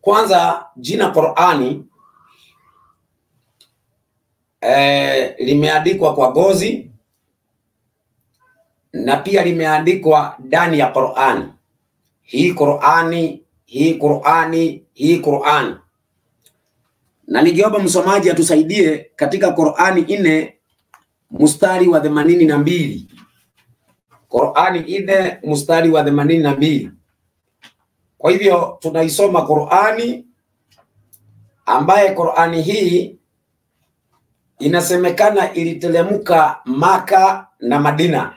Kwanza jina Qur'ani limeandikwa kwa gozi na pia limeandikwa ndani ya Qur'ani. Hii Qur'ani, hii Qur'ani, hii Qur'ani. Na ningeomba msomaji atusaidie katika Qur'ani 4 mstari wa 82. Qur'ani 4 mstari wa 82. Kwa hivyo tunaisoma Qur'ani ambaye Qur'ani hii inasemekana iliteremka Maka na Madina.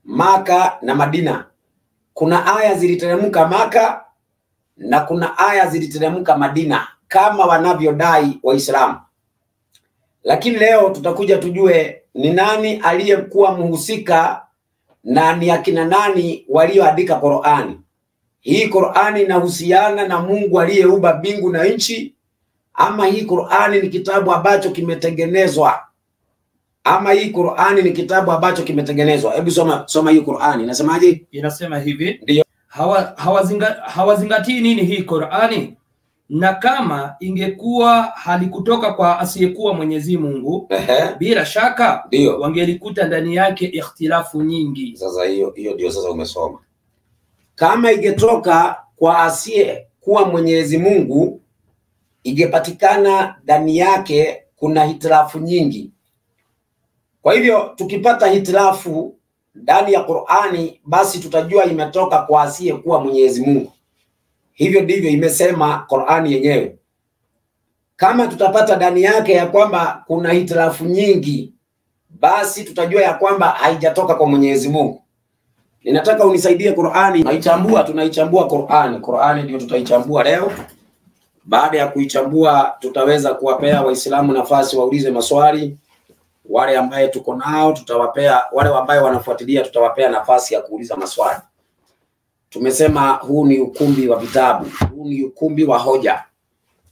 Maka na Madina. Kuna aya ziliteremka Maka na kuna aya ziliteremka Madina kama wanavyodai Waislamu. Lakini leo tutakuja tujue ni nani aliyekuwa mhusika na ni akina nani walioandika Qur'ani. Hii Qur'ani inahusiana na Mungu aliyeumba mbingu na nchi, ama hii Qur'ani ni kitabu ambacho kimetengenezwa? Ama hii Qur'ani ni kitabu ambacho kimetengenezwa? Hebu soma hii Qur'ani. Inasemaje? Inasema hivi. Ndio. Hawazingatii nini hii Qur'ani? Na kama ingekuwa halikutoka kwa asiyekuwa Mwenyezi Mungu, bila shaka wangelikuta ndani yake ikhtilafu nyingi. Sasa hiyo ndio sasa umesoma. Kama ingetoka kwa asiyekuwa Mwenyezi Mungu, ingepatikana ndani yake kuna hitilafu nyingi. Kwa hivyo tukipata hitilafu ndani ya Qur'ani, basi tutajua imetoka kwa asiyekuwa Mwenyezi Mungu. Hivyo ndivyo imesema Qur'ani yenyewe. Kama tutapata ndani yake ya kwamba kuna hitilafu nyingi, basi tutajua ya kwamba haijatoka kwa Mwenyezi Mungu. Ninataka unisaidie Qur'ani. Tunaichambua Qur'ani. Qur'ani ndio tutaichambua leo. Baada ya kuichambua, tutaweza kuwapea Waislamu nafasi waulize maswali. Wale ambaye tuko nao tutawapea, wale ambao wanafuatilia tutawapea nafasi ya kuuliza maswali. Tumesema huu ni ukumbi wa vitabu, huu ni ukumbi wa hoja.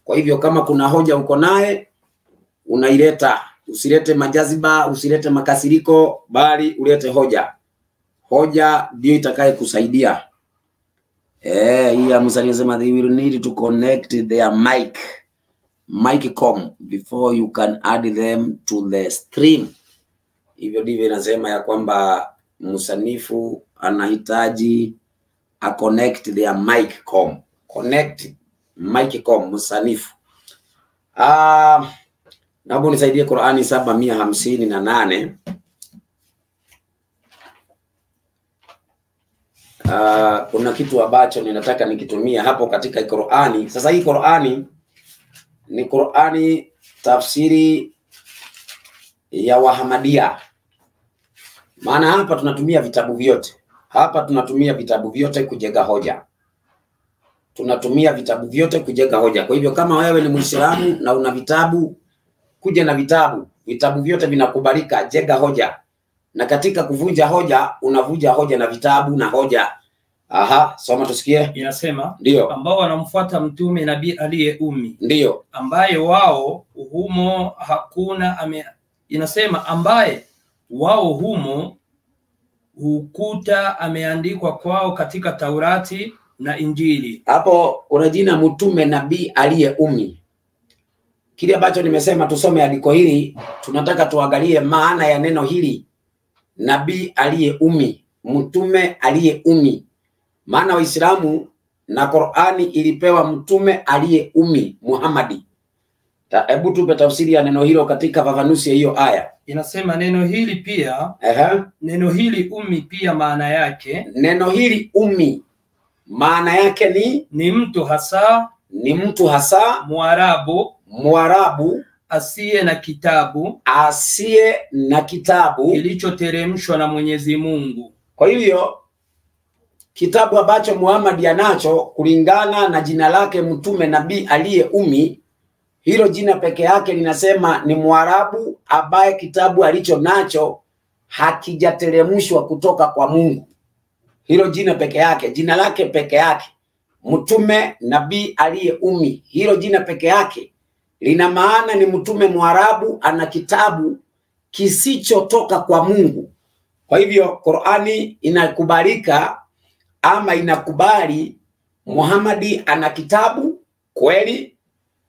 Kwa hivyo kama kuna hoja uko naye, unaileta. Usilete majaziba, usilete makasiriko, bali ulete hoja. Hoja ndio itakaye kusaidia. Hii Musa anasema they will need to connect their mic.com before you can add them to the stream. Hivyo ndivyo inasema ya kwamba msanifu anahitaji a connect their mic.com. Connect mic.com msanifu. Naomba unisaidie Qur'ani 758. Kuna kitu ambacho ninataka nikitumia hapo katika Qur'ani. Sasa hii Qur'ani ni Qur'ani tafsiri ya Wahamadia. Maana hapa tunatumia vitabu vyote. Hapa tunatumia vitabu vyote kujenga hoja. Tunatumia vitabu vyote kujenga hoja. Kwa hivyo kama wewe ni Muislamu na una vitabu, kuja na vitabu. Vitabu vyote vinakubalika, jenga hoja. Na katika kuvunja hoja, unavunja hoja na vitabu na hoja. Soma tusikie. Inasema, ndio, ambao wanamfuata mtume nabii aliye ummi. Ndio. Ambaye wao humo hakuna inasema ambaye wao humo hukuta ameandikwa kwao katika Taurati na Injili. Hapo kuna jina mtume nabii aliye ummi. Kile ambacho nimesema tusome andiko hili, tunataka tuangalie maana ya neno hili nabii aliye ummi, mtume aliye ummi. Maana Waislamu na Qur'ani ilipewa mtume aliye ummi, Muhammadi. Hebu tupe tafsiri ya neno hilo katika fafanuzi ya hiyo aya. Inasema neno hili pia, neno hili ummi pia maana yake, neno hili ummi maana yake ni mtu hasa, Mwarabu asiye na kitabu kilichoteremshwa na Mwenyezi Mungu. Kwa hivyo kitabu ambacho Muhammad anacho kulingana na jina lake mtume nabii aliye ummi, hilo jina peke yake linasema ni Mwarabu ambaye kitabu alicho nacho hakijateremshwa kutoka kwa Mungu. Hilo jina peke yake, jina lake peke yake, mtume nabii aliye ummi, hilo jina peke yake lina maana ni mtume Mwarabu ana kitabu kisichotoka kwa Mungu. Kwa hivyo Qur'ani inakubalika ama inakubali Muhammadi ana kitabu kweli,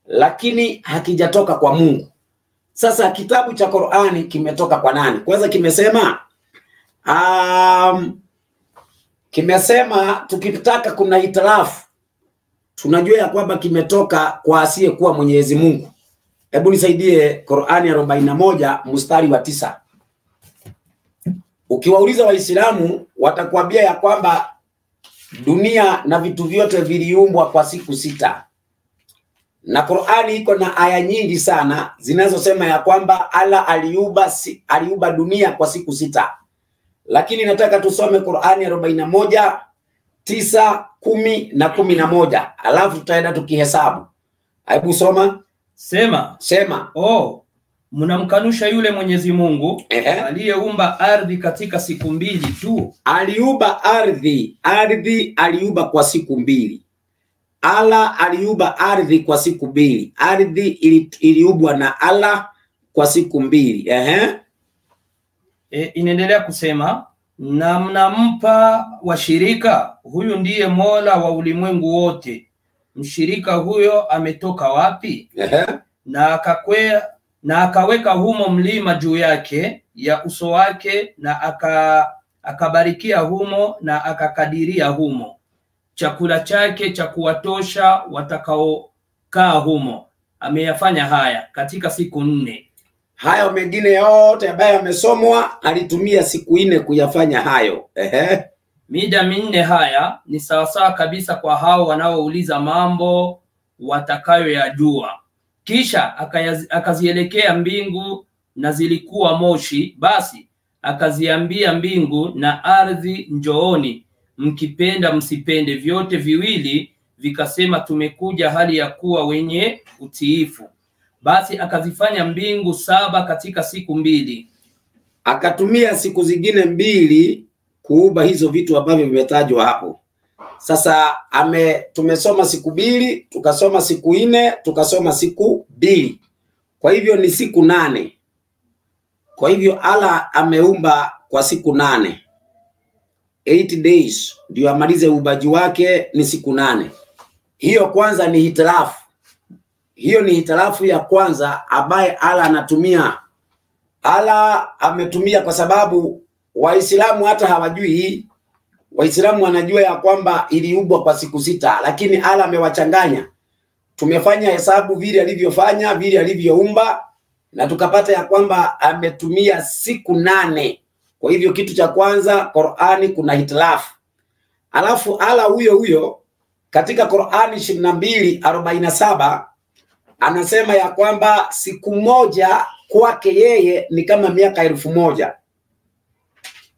lakini hakijatoka kwa Mungu. Sasa kitabu cha Qur'ani kimetoka kwa nani? Kwanza kimesema tukitaka kuna hitilafu, tunajua ya kwamba kimetoka kwa asiyekuwa Mwenyezi Mungu. Hebu nisaidie Qur'ani 41 mstari wa 9. Ukiwauliza Waislamu watakwambia ya kwamba dunia na vitu vyote viliumbwa kwa siku 6. Na Qur'ani iko na aya nyingi sana zinazosema ya kwamba Allah aliumba dunia kwa siku 6. Lakini nataka tusome Qur'ani 41, 9, 10 na 11. Alafu tutaenda tukihesabu. Hebu soma. Sema. Mnamkanusha yule Mwenyezi Mungu aliyeumba ardhi katika siku 2 tu. Aliumba ardhi aliumba kwa siku 2. Allah aliumba ardhi kwa siku 2. Ardhi iliumbwa na Allah kwa siku 2. Inaendelea kusema, na mnampa washirika, huyu ndiye Mola wa ulimwengu wote. Mshirika huyo ametoka wapi? Na akaweka humo mlima juu yake ya uso wake, na akabarikia humo na akakadiria humo chakula chake cha kuwatosha watakaokaa humo. Ameyafanya haya katika siku 4. Hayo mengine yote ambayo yamesomwa alitumia siku 4 kuyafanya hayo. Mida 4 haya ni sawasawa kabisa kwa hao wanaouliza mambo watakayoyajua. Kisha akazielekea mbingu na zilikuwa moshi, basi akaziambia mbingu na ardhi, njooni, mkipenda msipende, vyote viwili vikasema tumekuja hali ya kuwa wenye utiifu. Basi akazifanya mbingu 7 katika siku 2. Akatumia siku zingine 2 kuumba hizo vitu ambavyo vimetajwa hapo. Sasa tumesoma siku 2, tukasoma siku 4, tukasoma siku 2. Kwa hivyo ni siku 8. Kwa hivyo Allah ameumba kwa siku 8. 8 days ndio amalize uumbaji wake, ni siku 8. Hiyo kwanza ni hitilafu. Hiyo ni hitilafu ya kwanza ambaye Allah anatumia. Allah ametumia kwa sababu Waislamu hata hawajui hii. Waislamu wanajua ya kwamba iliumbwa kwa siku 6, lakini Allah amewachanganya. Tumefanya hesabu vile alivyofanya, vile alivyoumba, na tukapata ya kwamba ametumia siku 8. Kwa hivyo kitu cha kwanza, Qur'ani kuna hitilafu. Alafu Allah huyo katika Qur'ani 22:47 anasema ya kwamba siku moja kwake yeye ni kama miaka 1000.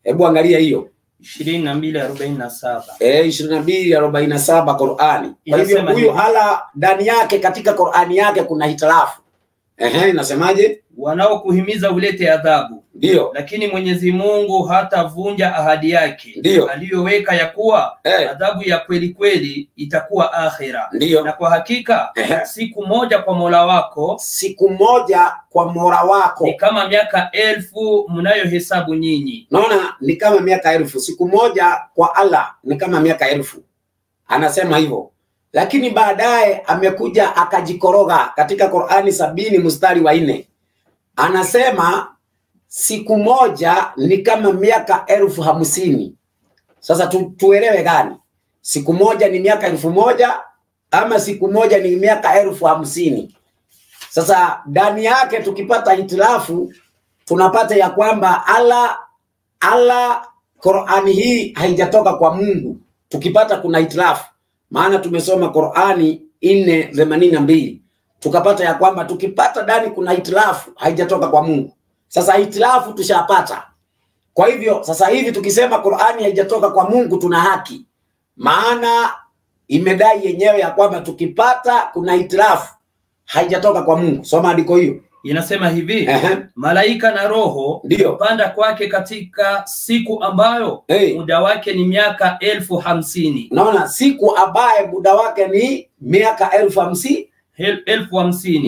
Hebu angalia hiyo 22:47. 22:47 Qur'ani. Kwa hivyo huyu Allah ndani yake katika Qur'ani yake kuna hitilafu. Inasemaje? Wanaokuhimiza ulete adhabu. Ndio. Lakini Mwenyezi Mungu hatavunja ahadi yake aliyoweka ya kuwa adhabu ya kweli kweli itakuwa akhira. Ndio. Na kwa hakika siku moja kwa Mola wako, siku moja kwa Mola wako ni kama miaka 1000 mnayohesabu nyinyi. Naona ni kama miaka 1000. Siku moja kwa Allah ni kama miaka 1000. Anasema hivyo. Lakini baadaye amekuja akajikoroga katika Qur'ani 70 mstari wa 4. Anasema siku moja ni kama miaka 1050. Sasa tuelewe gani? Siku moja ni miaka 1000 ama siku moja ni miaka 1050? Sasa ndani yake tukipata hitilafu tunapata ya kwamba Allah Qur'ani hii haijatoka kwa Mungu. Tukipata kuna hitilafu, maana tumesoma Qur'ani 4:82 tukapata ya kwamba tukipata ndani kuna hitilafu haijatoka kwa Mungu. Sasa hitilafu tushapata. Kwa hivyo sasa hivi tukisema Qur'ani haijatoka kwa Mungu tuna haki, maana imedai yenyewe ya kwamba tukipata kuna hitilafu haijatoka kwa Mungu. Soma andiko hiyo. Inasema hivi, malaika na roho hupanda kwake katika siku ambayo muda wake ni miaka 1050. Naona siku ambaye muda wake ni miaka 1050.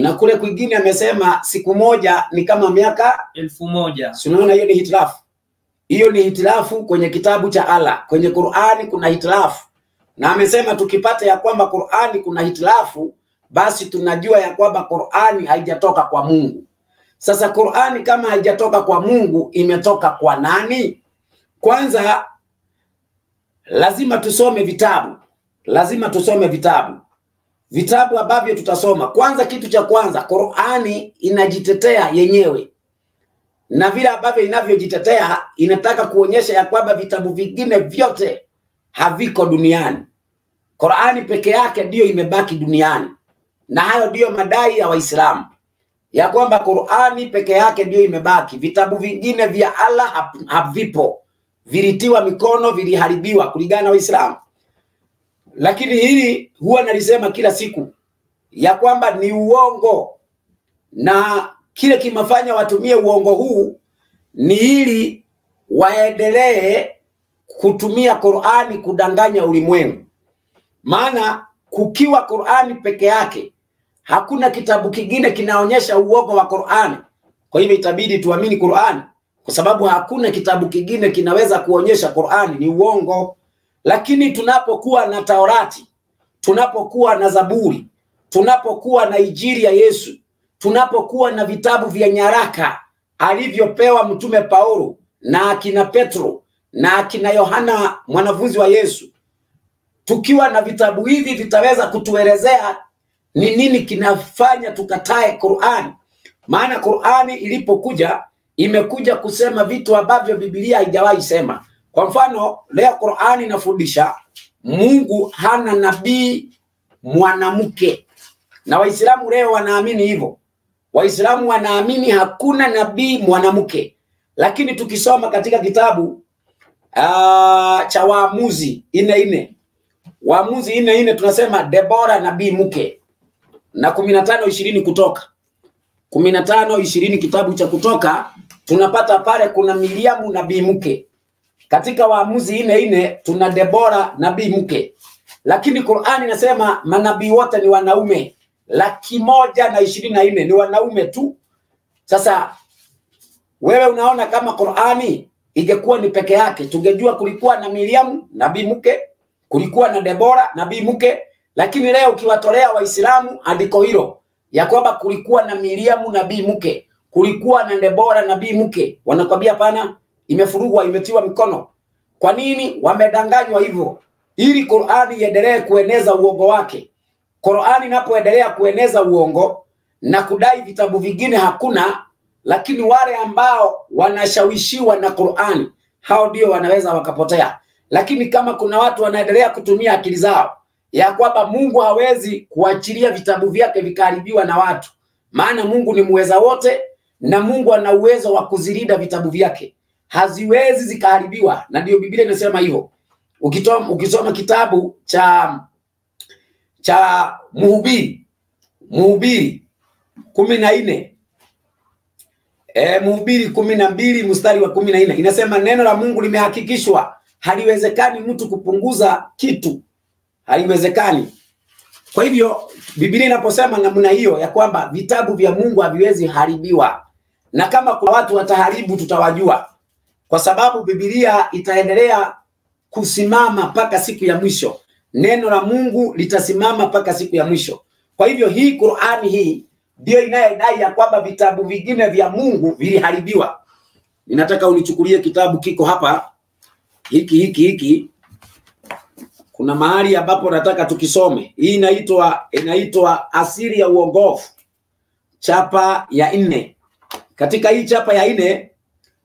Na kule kwingine amesema siku moja ni kama miaka 1000. Si unaona hiyo ni hitilafu? Hiyo ni hitilafu kwenye kitabu cha Allah. Kwenye Qur'ani kuna hitilafu. Na amesema tukipata ya kwamba Qur'ani kuna hitilafu basi tunajua ya kwamba Qur'ani haijatoka kwa Mungu. Sasa Qur'ani kama haijatoka kwa Mungu, imetoka kwa nani? Kwanza lazima tusome vitabu. Lazima tusome vitabu. Vitabu ambavyo tutasoma. Kwanza, kitu cha kwanza, Qur'ani inajitetea yenyewe. Na vile ambavyo inavyojitetea, inataka kuonyesha ya kwamba vitabu vingine vyote haviko duniani. Qur'ani peke yake ndiyo imebaki duniani. Na hayo ndiyo madai ya Waislamu, ya kwamba Qur'ani peke yake ndiyo imebaki. Vitabu vingine vya Allah havipo. Vilitiwa mikono, viliharibiwa kulingana na Waislamu. Lakini hili huwa nalisema kila siku, ya kwamba ni uongo, na kile kimafanya watumie uongo huu ni ili waendelee kutumia Qur'ani kudanganya ulimwengu. Maana kukiwa Qur'ani peke yake, hakuna kitabu kingine kinaonyesha uongo wa Qur'ani. Kwa hivyo itabidi tuamini Qur'ani, kwa sababu hakuna kitabu kingine kinaweza kuonyesha Qur'ani ni uongo. Lakini tunapokuwa na Taurati, tunapokuwa na Zaburi, tunapokuwa na Injili ya Yesu, tunapokuwa na vitabu vya nyaraka alivyopewa Mtume Paulo na akina Petro na akina Yohana mwanafunzi wa Yesu, tukiwa na vitabu hivi vitaweza kutuelezea ni nini kinafanya tukatae Qur'ani. Maana Qur'ani ilipokuja, imekuja kusema vitu ambavyo Biblia haijawahi sema. Kwa mfano, leo Qur'ani inafundisha Mungu hana nabii mwanamke. Na Waislamu leo wanaamini hivyo. Waislamu wanaamini hakuna nabii mwanamke. Lakini tukisoma katika kitabu cha Waamuzi 4:4, Waamuzi 4:4 tunasema Debora nabii mke. Na 15:20 Kutoka. 15:20 kitabu cha Kutoka tunapata pale kuna Miriamu nabii mke. Katika Waamuzi 4:4 tuna Debora nabii mke. Lakini Qur'ani inasema manabii wote ni wanaume. 124,000 ni wanaume tu. Sasa wewe unaona kama Qur'ani ingekuwa ni peke yake, tungejua kulikuwa na Miriamu nabii mke, kulikuwa na Debora nabii mke. Lakini leo ukiwatolea Waislamu andiko hilo ya kwamba kulikuwa na Miriamu nabii mke, kulikuwa na Debora nabii mke, wanakwambia hapana, imefurugwa, imetiwa mikono. Kwa nini? Wamedanganywa hivyo ili Qur'ani iendelee kueneza uongo wake. Qur'ani inapoendelea kueneza uongo na kudai vitabu vingine hakuna, lakini wale ambao wanashawishiwa na Qur'ani, hao ndio wanaweza wakapotea. Lakini kama kuna watu wanaendelea kutumia akili zao ya kwamba Mungu hawezi kuachilia vitabu vyake vikaharibiwa na watu, maana Mungu ni muweza wote na Mungu ana uwezo wa kuzilinda vitabu vyake, haziwezi zikaharibiwa. Na ndio Biblia inasema hivyo. Ukisoma kitabu cha Mhubiri 14, Mhubiri 12 mstari wa 14 inasema neno la Mungu limehakikishwa, haliwezekani mtu kupunguza kitu, haliwezekani. Kwa hivyo Biblia inaposema namna hiyo ya kwamba vitabu vya Mungu haviwezi haribiwa, na kama kuna watu wataharibu tutawajua, kwa sababu Biblia itaendelea kusimama mpaka siku ya mwisho. Neno la Mungu litasimama mpaka siku ya mwisho. Kwa hivyo hii Qur'ani hii ndio inayodai ya kwamba vitabu vingine vya Mungu viliharibiwa. Ninataka unichukulie kitabu kiko hapa hiki. Kuna mahali ambapo nataka tukisome. Hii inaitwa Asili ya Uongofu, chapa ya 4. Katika hii chapa ya 4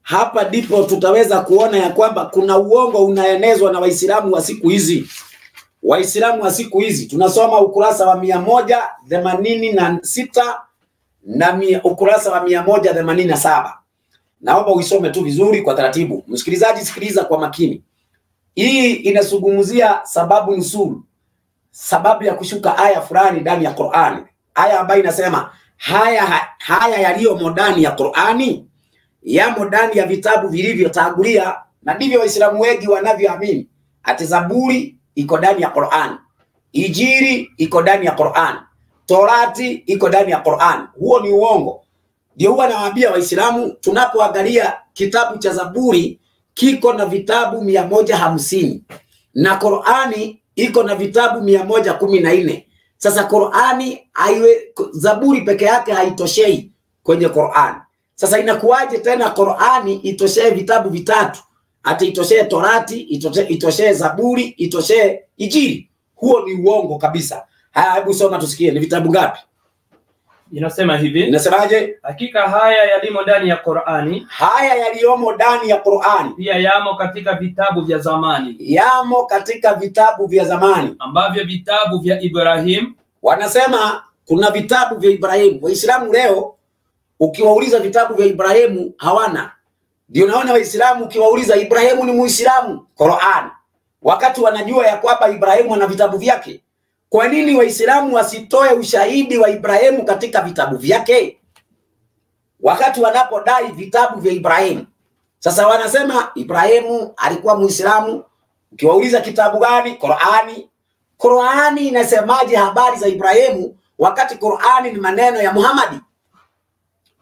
hapa ndipo tutaweza kuona ya kwamba kuna uongo unaenezwa na Waislamu wa siku hizi. Waislamu wa siku hizi, tunasoma ukurasa wa 186 na ukurasa wa 187. Naomba uisome tu vizuri kwa taratibu. Msikilizaji, sikiliza kwa makini. Hii inazungumzia sababu nusuru, sababu ya kushuka aya fulani ndani ya Qur'ani. Aya ambayo inasema haya yaliyo ndani ya Qur'ani yamo ndani ya vitabu vilivyotangulia, na ndivyo Waislamu wengi wanavyoamini. Ati Zaburi iko ndani ya Qur'an, Injili iko ndani ya Qur'an, Torati iko ndani ya Qur'an. Huo ni uongo. Ndio huwa nawaambia Waislamu, tunapoangalia kitabu cha Zaburi kiko na vitabu 150 na Qur'ani iko na vitabu 114. Sasa Qur'ani Zaburi peke yake haitoshei kwenye Qur'ani. Sasa inakuwaje tena Qur'ani itoshee vitabu vitatu? Ati itoshee Torati, itoshee Zaburi, itoshee Injili? Huo ni uongo kabisa. Haya, hebu soma tusikie, ni vitabu ngapi? Inasema hivi. Inasemaje? Hakika haya yalimo ndani ya Qur'ani. Haya yaliomo ndani ya Qur'ani Pia yamo katika vitabu vya zamani. Yamo katika vitabu vya zamani. Ambavyo vitabu vya Ibrahim. Wanasema kuna vitabu vya Ibrahimu. Waislamu leo ukiwauliza vitabu vya Ibrahimu hawana. Ndio naona Waislamu ukiwauliza Ibrahimu ni Muislamu, Qur'an. Wakati wanajua ya kwamba Ibrahimu ana vitabu vyake. Kwa nini Waislamu wasitoe ushahidi wa Ibrahimu katika vitabu vyake? Wakati wanapodai vitabu vya Ibrahimu. Sasa wanasema Ibrahimu alikuwa Muislamu. Ukiwauliza kitabu gani? Qur'ani. Qur'ani inasemaje habari za Ibrahimu wakati Qur'ani ni maneno ya Muhammad?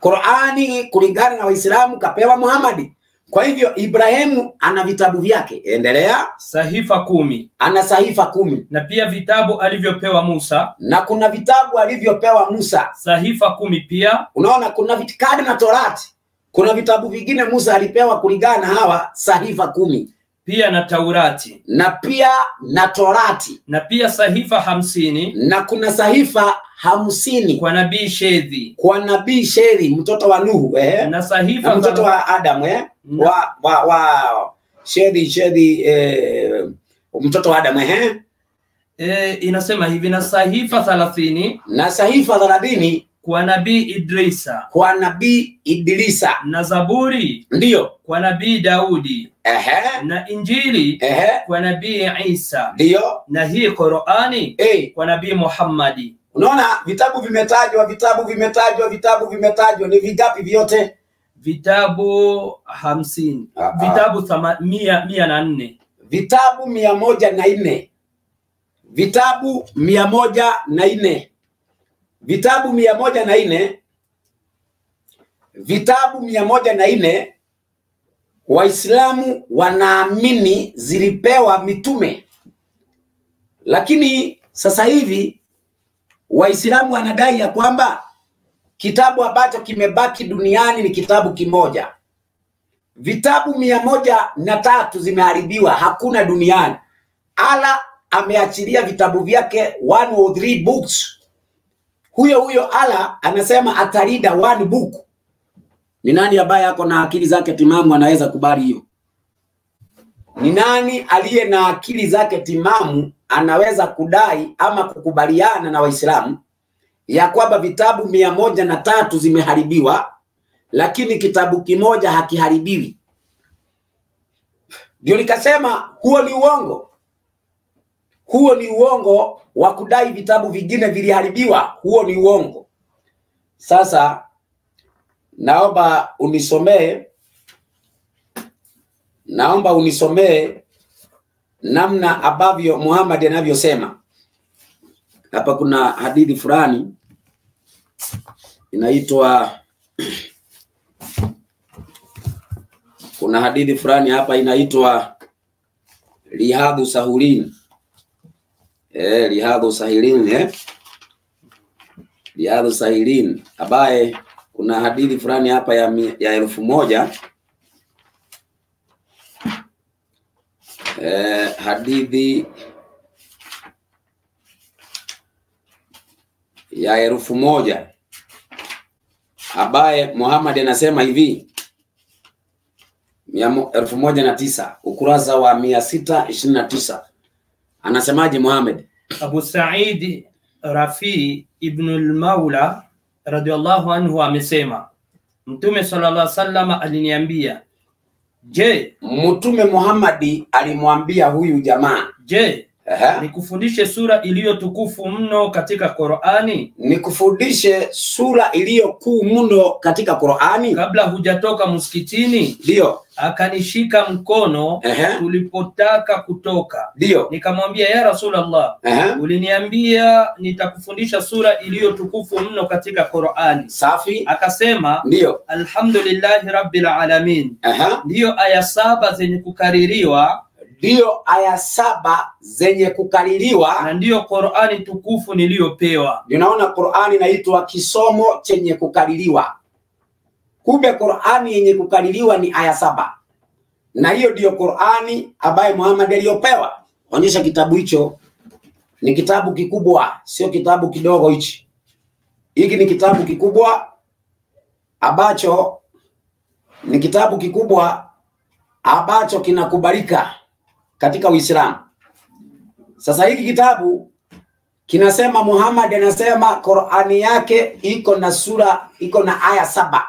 Qur'ani kulingana na Waislamu kapewa Muhammad. Kwa hivyo Ibrahimu ana vitabu vyake. Endelea. Sahifa 10. Ana sahifa 10. Na pia vitabu alivyopewa Musa. Na kuna vitabu alivyopewa Musa. Sahifa 10 pia. Unaona kuna vitikadi na Torati. Kuna vitabu vingine Musa alipewa kulingana hawa sahifa 10. Pia na Taurati. Na pia na Torati. Na pia sahifa 50. Na kuna sahifa 50 kwa nabii Shedhi. Kwa nabii Shedhi mtoto wa Nuhu na sahifa na mtoto wa Adam wa Shedhi mtoto wa Adam inasema hivi. Na sahifa 30. Na sahifa 30 kwa nabii Idrisa. Kwa nabii Idrisa. Na Zaburi ndio kwa nabii Daudi. Na Injili kwa nabii Isa. Ndio. Na hii Qur'ani kwa nabii Muhammadi. Unaona vitabu vimetajwa, ni vingapi vyote? Vitabu 50. Vitabu 104. Vitabu 104. Vitabu 104. Vitabu 104. Vitabu 104 Waislamu wanaamini zilipewa mitume. Lakini sasa hivi Waislamu wanadai ya kwamba kitabu ambacho kimebaki duniani ni kitabu kimoja. Vitabu 103 zimeharibiwa, hakuna duniani. Allah ameachilia vitabu vyake 103 books. Huyo Allah anasema atarida 1 book. Ni nani ambaye ako na akili zake timamu anaweza kubali hiyo? Ni nani aliye na akili zake timamu anaweza kudai ama kukubaliana na Waislamu ya kwamba vitabu 103 zimeharibiwa lakini kitabu kimoja hakiharibiwi? Ndio nikasema huo ni uongo. Huo ni uongo wa kudai vitabu vingine viliharibiwa. Huo ni uongo. Sasa naomba unisomee namna ambavyo Muhammad anavyosema. Hapa kuna hadithi fulani inaitwa inaitwa Riyadhu Sahilin. Riyadhu Sahilin Riyadhu Sahilin, ambaye kuna hadithi fulani hapa ya 1000. Hadithi ya 1000 ambaye Muhammad anasema hivi, 1009 ukurasa wa 629. Anasemaje Muhammad? Abu Sa'id Rafi ibn al-Mawla radiyallahu anhu amesema Mtume sallallahu alaihi wasallam aliniambia. Je, Mtume Muhammad alimwambia huyu jamaa, je, nikufundishe sura iliyo tukufu mno katika Qur'ani? Nikufundishe sura iliyo kuu mno katika Qur'ani? Kabla hujatoka msikitini, ndio akanishika mkono tulipotaka kutoka. Ndio. Nikamwambia, ya Rasulullah, uliniambia nitakufundisha sura iliyo tukufu mno katika Qur'ani. Safi. Akasema, ndio, alhamdulillahi rabbil alamin. Ndio aya 7 zenye kukaririwa ndio aya 7 zenye kukaririwa, na ndiyo Qur'ani tukufu niliyopewa. Unaona Qur'ani inaitwa kisomo chenye kukaririwa. Kumbe Qur'ani yenye kukaririwa ni aya 7. Na hiyo ndio Qur'ani ambaye Muhammad aliyopewa. Onyesha kitabu hicho. Ni kitabu kikubwa, sio kitabu kidogo hichi. Hiki ni kitabu kikubwa ambacho kinakubalika katika Uislamu. Sasa hiki kitabu kinasema Muhammad anasema Qur'ani yake iko na aya 7.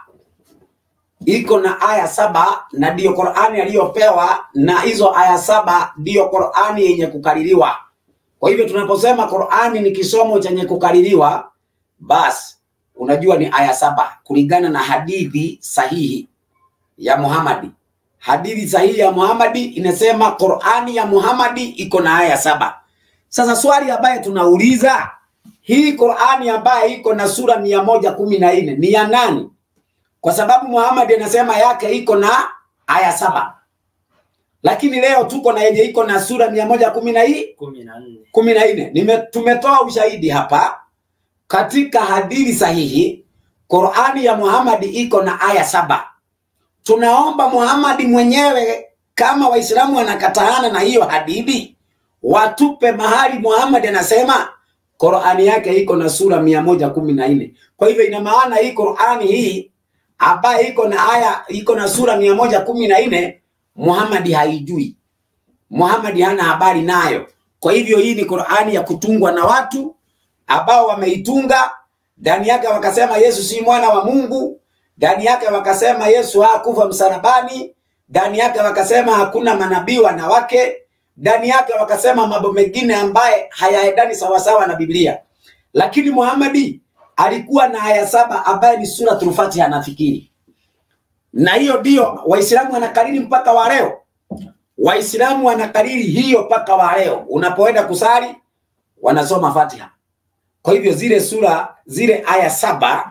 Iko na aya 7 na ndio Qur'ani aliyopewa, na hizo aya 7 ndio Qur'ani yenye kukaririwa. Kwa hivyo tunaposema Qur'ani ni kisomo chenye kukaririwa, basi unajua ni aya 7 kulingana na hadithi sahihi ya Muhammad. Hadithi sahihi ya Muhammad inasema Qur'ani ya Muhammad iko na aya 7. Sasa swali ambaye tunauliza, hii Qur'ani ambaye iko na sura 114 ni ya nani? Kwa sababu Muhammad anasema yake iko na aya 7. Lakini leo tuko na yenye iko na sura 114. Tumetoa ushahidi hapa katika hadithi sahihi. Qur'ani ya Muhammad iko na aya 7. Tunaomba Muhammad mwenyewe, kama Waislamu wanakataana na hiyo hadithi, watupe mahali Muhammad anasema Qur'ani yake iko na sura 114. Kwa hivyo ina maana hii Qur'ani hii ambaye iko na sura 114 Muhammad haijui. Muhammad hana habari nayo. Kwa hivyo hii ni Qur'ani ya kutungwa na watu ambao wameitunga. Ndani yake wakasema Yesu si mwana wa Mungu. Ndani yake wakasema Yesu hakufa msalabani. Ndani yake wakasema hakuna manabii wanawake. Ndani yake wakasema mambo mengine ambaye hayaendani sawasawa na Biblia. Lakini Muhammad alikuwa na aya 7 ambaye ni suratul Fatiha nafikiri. Na hiyo ndio Waislamu wanakariri mpaka wa leo. Waislamu wanakariri hiyo mpaka wa leo. Unapoenda kusali wanasoma Fatiha. Kwa hivyo zile aya 7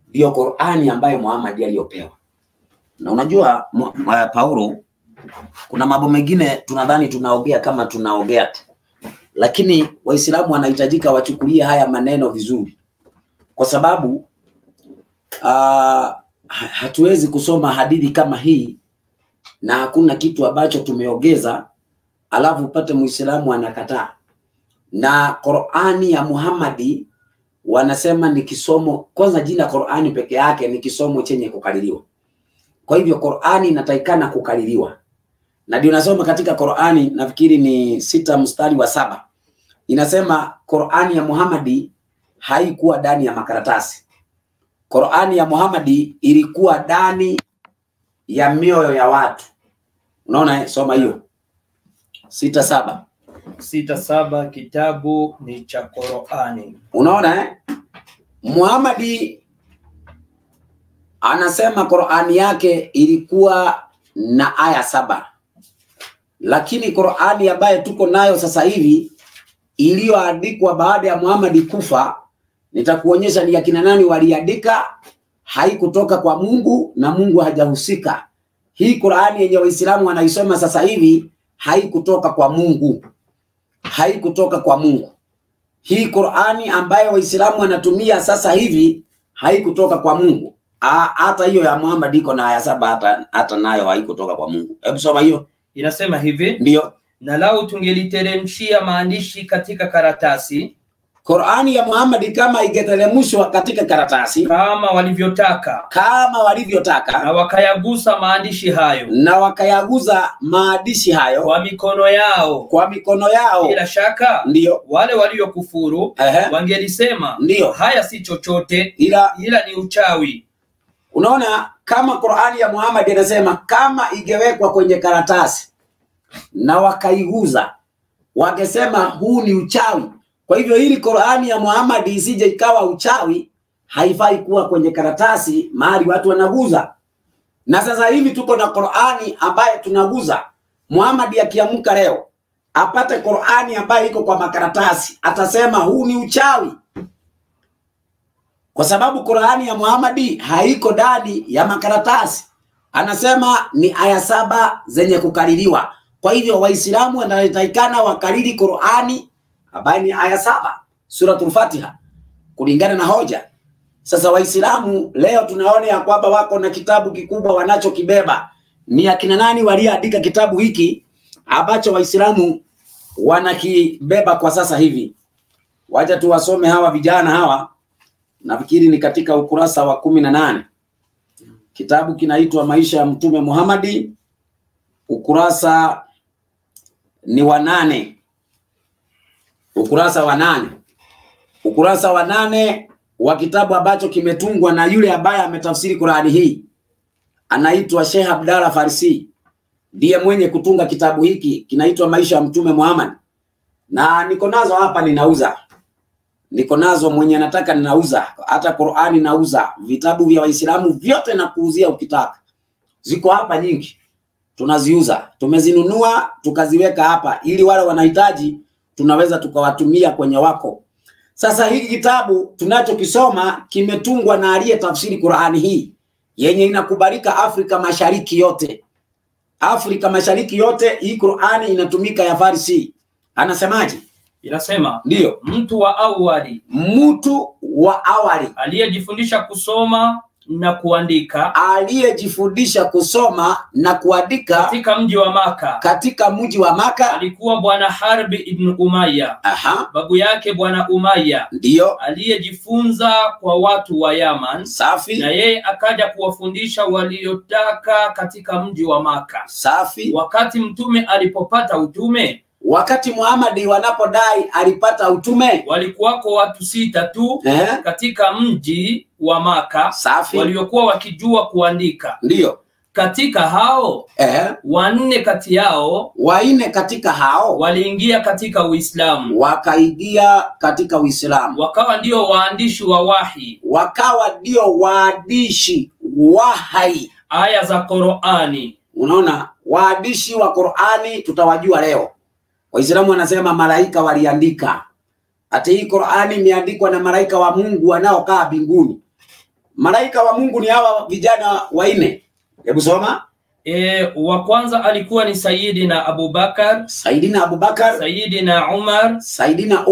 ndio Qur'ani ambayo Muhammad aliyopewa. Na unajua Paulo, kuna mambo mengine tunadhani tunaongea kama tunaongea tu. Lakini Waislamu wanahitajika wachukulie haya maneno vizuri. Kwa sababu hatuwezi kusoma hadithi kama hii na hakuna kitu ambacho tumeongeza alafu upate Muislamu anakataa. Na Qur'ani ya Muhammad wanasema ni kisomo. Kwanza jina Qur'ani peke yake ni kisomo chenye kukaririwa. Kwa hivyo Qur'ani inatakikana kukaririwa. Na ndio nasoma katika Qur'ani, nafikiri ni 6 mstari wa 7. Inasema Qur'ani ya Muhammad haikuwa ndani ya makaratasi. Qur'ani ya Muhammad ilikuwa ndani ya mioyo ya watu. Unaona, soma hiyo 6:7. 6:7 kitabu ni cha Qur'ani. Unaona Muhammad anasema Qur'ani yake ilikuwa na aya 7. Lakini Qur'ani ambayo tuko nayo sasa hivi iliyoandikwa baada ya Muhammad kufa, nitakuonyesha ni akina nani waliandika. Haikutoka kwa Mungu na Mungu hajahusika. Hii Qur'ani yenye Waislamu wanaisoma sasa hivi haikutoka kwa Mungu. Haikutoka kwa Mungu. Hii Qur'ani ambayo Waislamu wanatumia sasa hivi haikutoka kwa Mungu. Hata hiyo ya Muhammad iko na aya 7, hata nayo haikutoka kwa Mungu. Hebu soma hiyo. Inasema hivi. Ndio. Na lau tungeliteremshia maandishi katika karatasi, Qur'ani ya Muhammad kama ingeteremshwa katika karatasi kama walivyotaka, na wakayagusa maandishi hayo, kwa mikono yao, bila shaka ndio wale waliokufuru wangelisema ndio haya si chochote ila ni uchawi. Unaona, kama Qur'ani ya Muhammad inasema kama ingewekwa kwenye karatasi na wakaiguza wakisema huu ni uchawi. Kwa hivyo hili Qur'ani ya Muhammad isije ikawa uchawi, haifai kuwa kwenye karatasi mahali watu wanaguza. Na sasa hivi tuko na Qur'ani ambaye tunaguza. Muhammad akiamka leo apate Qur'ani ambaye iko kwa makaratasi, atasema huu ni uchawi. Kwa sababu Qur'ani ya Muhammad haiko ndani ya makaratasi. Anasema ni aya 7 zenye kukaririwa. Kwa hivyo Waislamu wanatakikana wakariri Qur'ani ambayo ni aya 7 Suratul Fatiha kulingana na hoja. Sasa Waislamu leo tunaona ya kwamba wako na kitabu kikubwa wanachokibeba. Ni akina nani waliandika kitabu hiki ambacho Waislamu wanakibeba kwa sasa hivi? Wacha tuwasome hawa vijana hawa. Nafikiri ni katika ukurasa wa 18. Kitabu kinaitwa Maisha ya Mtume Muhammad, ukurasa ni wa 8. Ukurasa wa 8. Ukurasa wa 8 wa kitabu ambacho kimetungwa na yule ambaye ametafsiri Qur'ani hii. Anaitwa Sheikh Abdallah Farsi. Ndiye mwenye kutunga kitabu hiki, kinaitwa Maisha ya Mtume Muhammad. Na niko nazo hapa ninauza. Niko nazo, mwenye nataka ninauza. Hata Qur'ani nauza. Vitabu vya Waislamu vyote na kuuzia ukitaka. Ziko hapa nyingi. Tunaziuza. Tumezinunua tukaziweka hapa ili wale wanahitaji tunaweza tukawatumia kwenye wako. Sasa hiki kitabu tunachokisoma kimetungwa na aliye tafsiri Qur'ani hii yenye inakubalika Afrika Mashariki yote. Afrika Mashariki yote hii Qur'ani inatumika ya Farsi. Anasemaje? Inasema ndio, mtu wa awali aliyejifundisha kusoma na kuandika, katika mji wa Maka, alikuwa Bwana Harbi ibn Umayya. Babu yake Bwana Umayya ndio aliyejifunza kwa watu wa Yaman. Safi. Na yeye akaja kuwafundisha waliotaka katika mji wa Maka. Safi. Wakati mtume alipopata utume, wakati Muhammad wanapodai alipata utume, walikuwako watu 6 tu katika mji wa Maka. Safi. Waliokuwa wakijua kuandika. Ndio. Katika hao 4 katika hao waliingia katika Uislamu. Wakaingia katika Uislamu. Wakawa ndio waandishi wa wahi. Aya za Qur'ani. Unaona, waandishi wa Qur'ani tutawajua leo. Waislamu wanasema malaika waliandika. Hata hii Qur'ani imeandikwa na malaika wa Mungu wanaokaa mbinguni. Malaika wa Mungu ni hawa vijana 4. Hebu soma. Wa kwanza alikuwa ni Sayyidina Abubakar, Sayyidina Umar, Sayyidina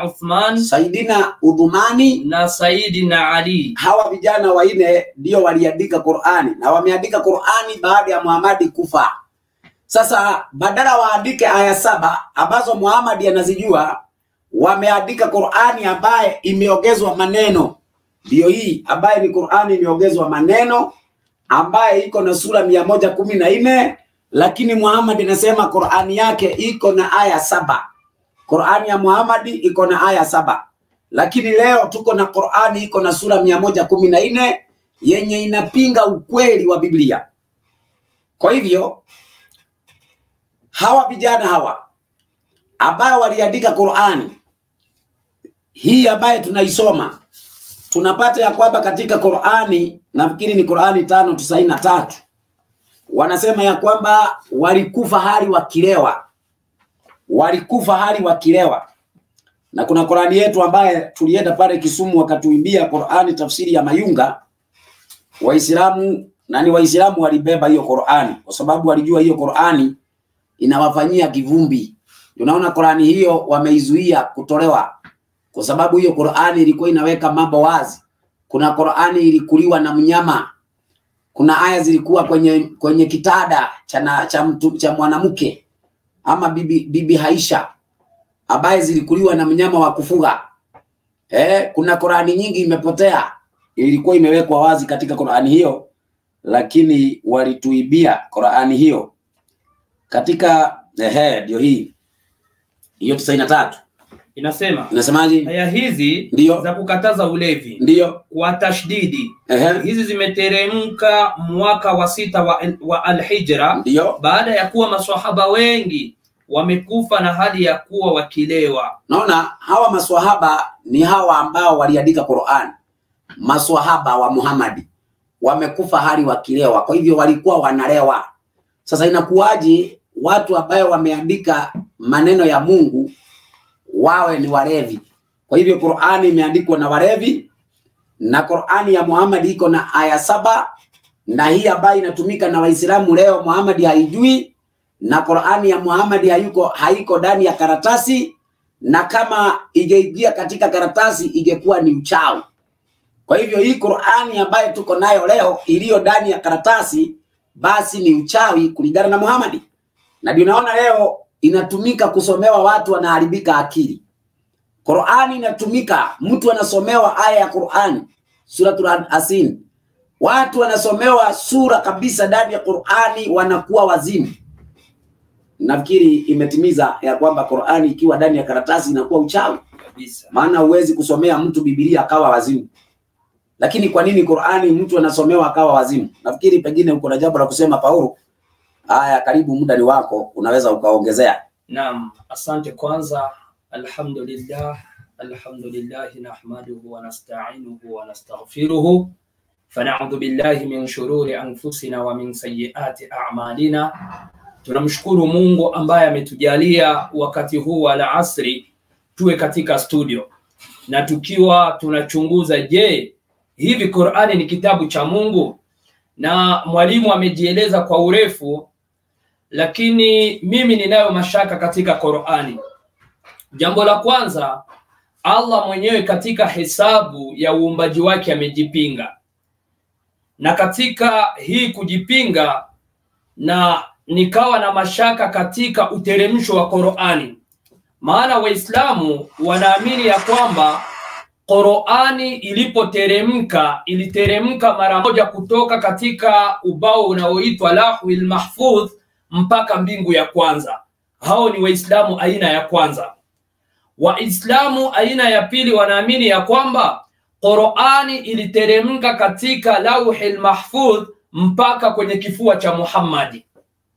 Uthman, Sayyidina Udhumani na Sayyidina Ali. Hawa vijana 4 ndio waliandika Qur'ani, na wameandika Qur'ani baada ya Muhammad kufa. Sasa badala waandike aya 7 ambazo Muhammad anazijua, wameandika Qur'ani ambaye imeongezwa maneno. Ndio hii ambaye ni Qur'ani imeongezwa maneno, ambaye iko na sura 114, lakini Muhammad anasema Qur'ani yake iko na aya 7. Qur'ani ya Muhammad iko na aya 7. Lakini leo tuko na Qur'ani iko na sura 114 yenye inapinga ukweli wa Biblia. Kwa hivyo hawa vijana hawa ambao waliandika Qur'ani hii ambaye tunaisoma, tunapata ya kwamba katika Qur'ani, nafikiri ni Qur'ani 5:93, wanasema ya kwamba walikufa hali wakilewa. Na kuna Qur'ani yetu ambaye tulienda pale Kisumu wakatuimbia Qur'ani tafsiri ya Mayunga. Waislamu walibeba hiyo Qur'ani kwa sababu walijua hiyo Qur'ani inawafanyia kivumbi. Unaona, Qur'ani hiyo wameizuia kutolewa kwa sababu hiyo Qur'ani ilikuwa inaweka mambo wazi. Kuna Qur'ani ilikuliwa na mnyama. Kuna aya zilikuwa kwenye kitada cha mwanamke ama bibi Aisha ambaye zilikuliwa na mnyama wa kufuga. Kuna Qur'ani nyingi imepotea, ilikuwa imewekwa wazi katika Qur'ani hiyo, lakini walituibia Qur'ani hiyo. Katika ndio hiyo 93 inasemaje? Aya hizi ndio za kukataza ulevi ndio kwa tashdidi. Hizi zimeteremka mwaka wa 6 wa al-Hijra, baada ya kuwa maswahaba wengi wamekufa na hali ya kuwa wakilewa. Naona hawa maswahaba ni hawa ambao waliandika Qur'an. Maswahaba wa Muhammad wamekufa hali wakilewa, kwa hivyo walikuwa wanalewa. Sasa inakuwaje watu ambao wameandika maneno ya Mungu wawe ni walevi? Kwa hivyo Qur'ani imeandikwa na walevi, na Qur'ani ya Muhammad iko na aya 7, na hii ambayo inatumika na Waislamu leo Muhammad haijui, na Qur'ani ya Muhammad haiko ndani ya karatasi, na kama ingeingia katika karatasi ingekuwa ni uchawi. Kwa hivyo hii Qur'ani ambayo tuko nayo leo iliyo ndani ya karatasi basi ni uchawi kulingana na Muhammad. Na ndio naona leo inatumika kusomewa, watu wanaharibika akili. Qur'ani inatumika, mtu anasomewa aya ya Qur'ani, suratul Yasin. Watu wanasomewa sura kabisa ndani ya Qur'ani wanakuwa wazimu. Nafikiri imetimiza ya kwamba Qur'ani ikiwa ndani ya karatasi inakuwa uchawi kabisa. Maana huwezi kusomea mtu Biblia akawa wazimu. Lakini kwa nini Qur'ani mtu anasomewa akawa wazimu? Nafikiri pengine uko na jambo la kusema Paulo. Haya, karibu, muda ni wako, unaweza ukaongezea. Naam, asante. Kwanza alhamdulillah nahmaduhu wa nasta'inuhu wa nastaghfiruhu fana'udhu billahi min shururi anfusina wa min sayyiati a'malina. Tunamshukuru Mungu ambaye ametujalia wakati huu wa alasri tuwe katika studio na tukiwa tunachunguza, je, hivi Qur'ani ni kitabu cha Mungu? Na mwalimu amejieleza kwa urefu, lakini mimi ninayo mashaka katika Qur'ani. Jambo la kwanza, Allah mwenyewe katika hesabu ya uumbaji wake amejipinga. Na katika hii kujipinga, na nikawa na mashaka katika uteremsho wa Qur'ani. Maana Waislamu wanaamini ya kwamba Qur'ani ilipoteremka iliteremka mara moja kutoka katika ubao unaoitwa Lauhul Mahfudh mpaka mbingu ya kwanza. Hao ni Waislamu aina ya kwanza. Waislamu aina ya pili wanaamini ya kwamba Qur'ani iliteremka katika Lauhul Mahfudh mpaka kwenye kifua cha Muhammad.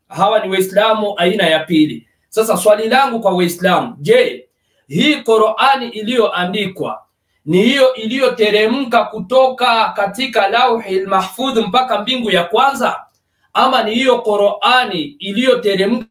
Hawa ni Waislamu aina ya pili. Sasa swali langu kwa Waislamu, je, hii Qur'ani iliyoandikwa ni hiyo iliyoteremka kutoka katika Lauhul Mahfudh mpaka mbingu ya kwanza, ama ni hiyo Qur'ani iliyoteremka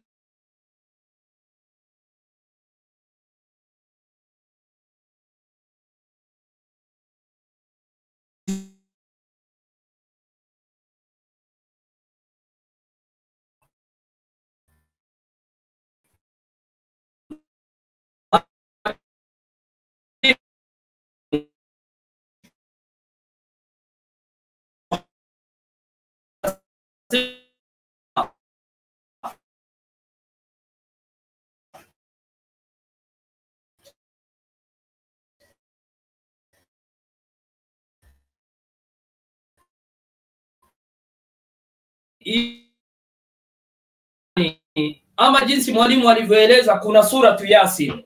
ama jinsi mwalimu alivyoeleza? Kuna suratu Yasin.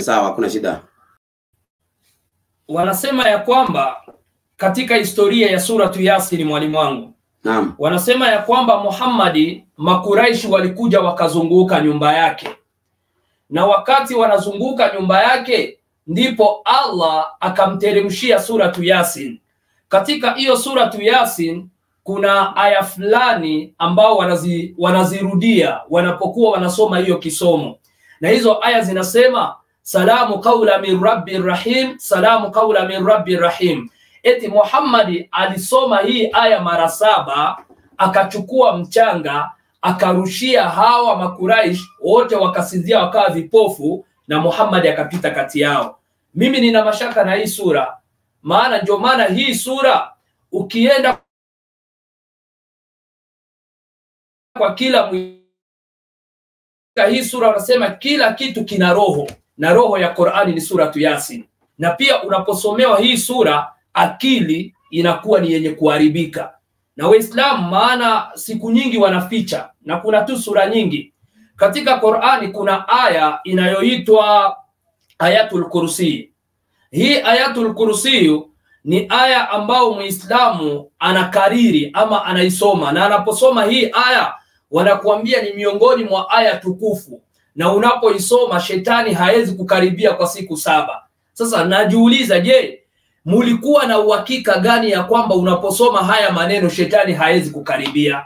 Sawa, kuna shida. Wanasema ya kwamba katika historia ya suratu Yasin, mwalimu wangu, naam, wanasema ya kwamba Muhammad, Makuraishi walikuja wakazunguka nyumba yake, na wakati wanazunguka nyumba yake ndipo Allah akamteremshia suratu Yasin. Katika hiyo suratu Yasin kuna aya fulani ambao wanazirudia wanapokuwa wanasoma hiyo kisomo, na hizo aya zinasema salamu qawla min rabbir rahim, salamu qawla min rabbir rahim. Eti Muhammad alisoma hii aya mara 7, akachukua mchanga akarushia hawa Makuraish wote, wakasinzia wakawa vipofu, na Muhammad akapita kati yao. Mimi nina mashaka na hii sura, maana ndio maana hii sura ukienda kwa kila hii sura wanasema kila kitu kina roho, na roho ya Qur'ani ni suratu Yasin. Na pia unaposomewa hii sura akili inakuwa ni yenye kuharibika. Na Waislamu maana siku nyingi wanaficha, na kuna tu sura nyingi katika Qur'ani. Kuna aya inayoitwa Ayatul Kursi. Hii Ayatul Kursi ni aya ambao Muislamu anakariri ama anaisoma, na anaposoma hii aya wanakuambia ni miongoni mwa aya tukufu. na unapoisoma shetani haezi kukaribia kwa siku 7. Sasa najiuliza, je, mulikuwa na uhakika gani ya kwamba unaposoma haya maneno shetani haezi kukaribia?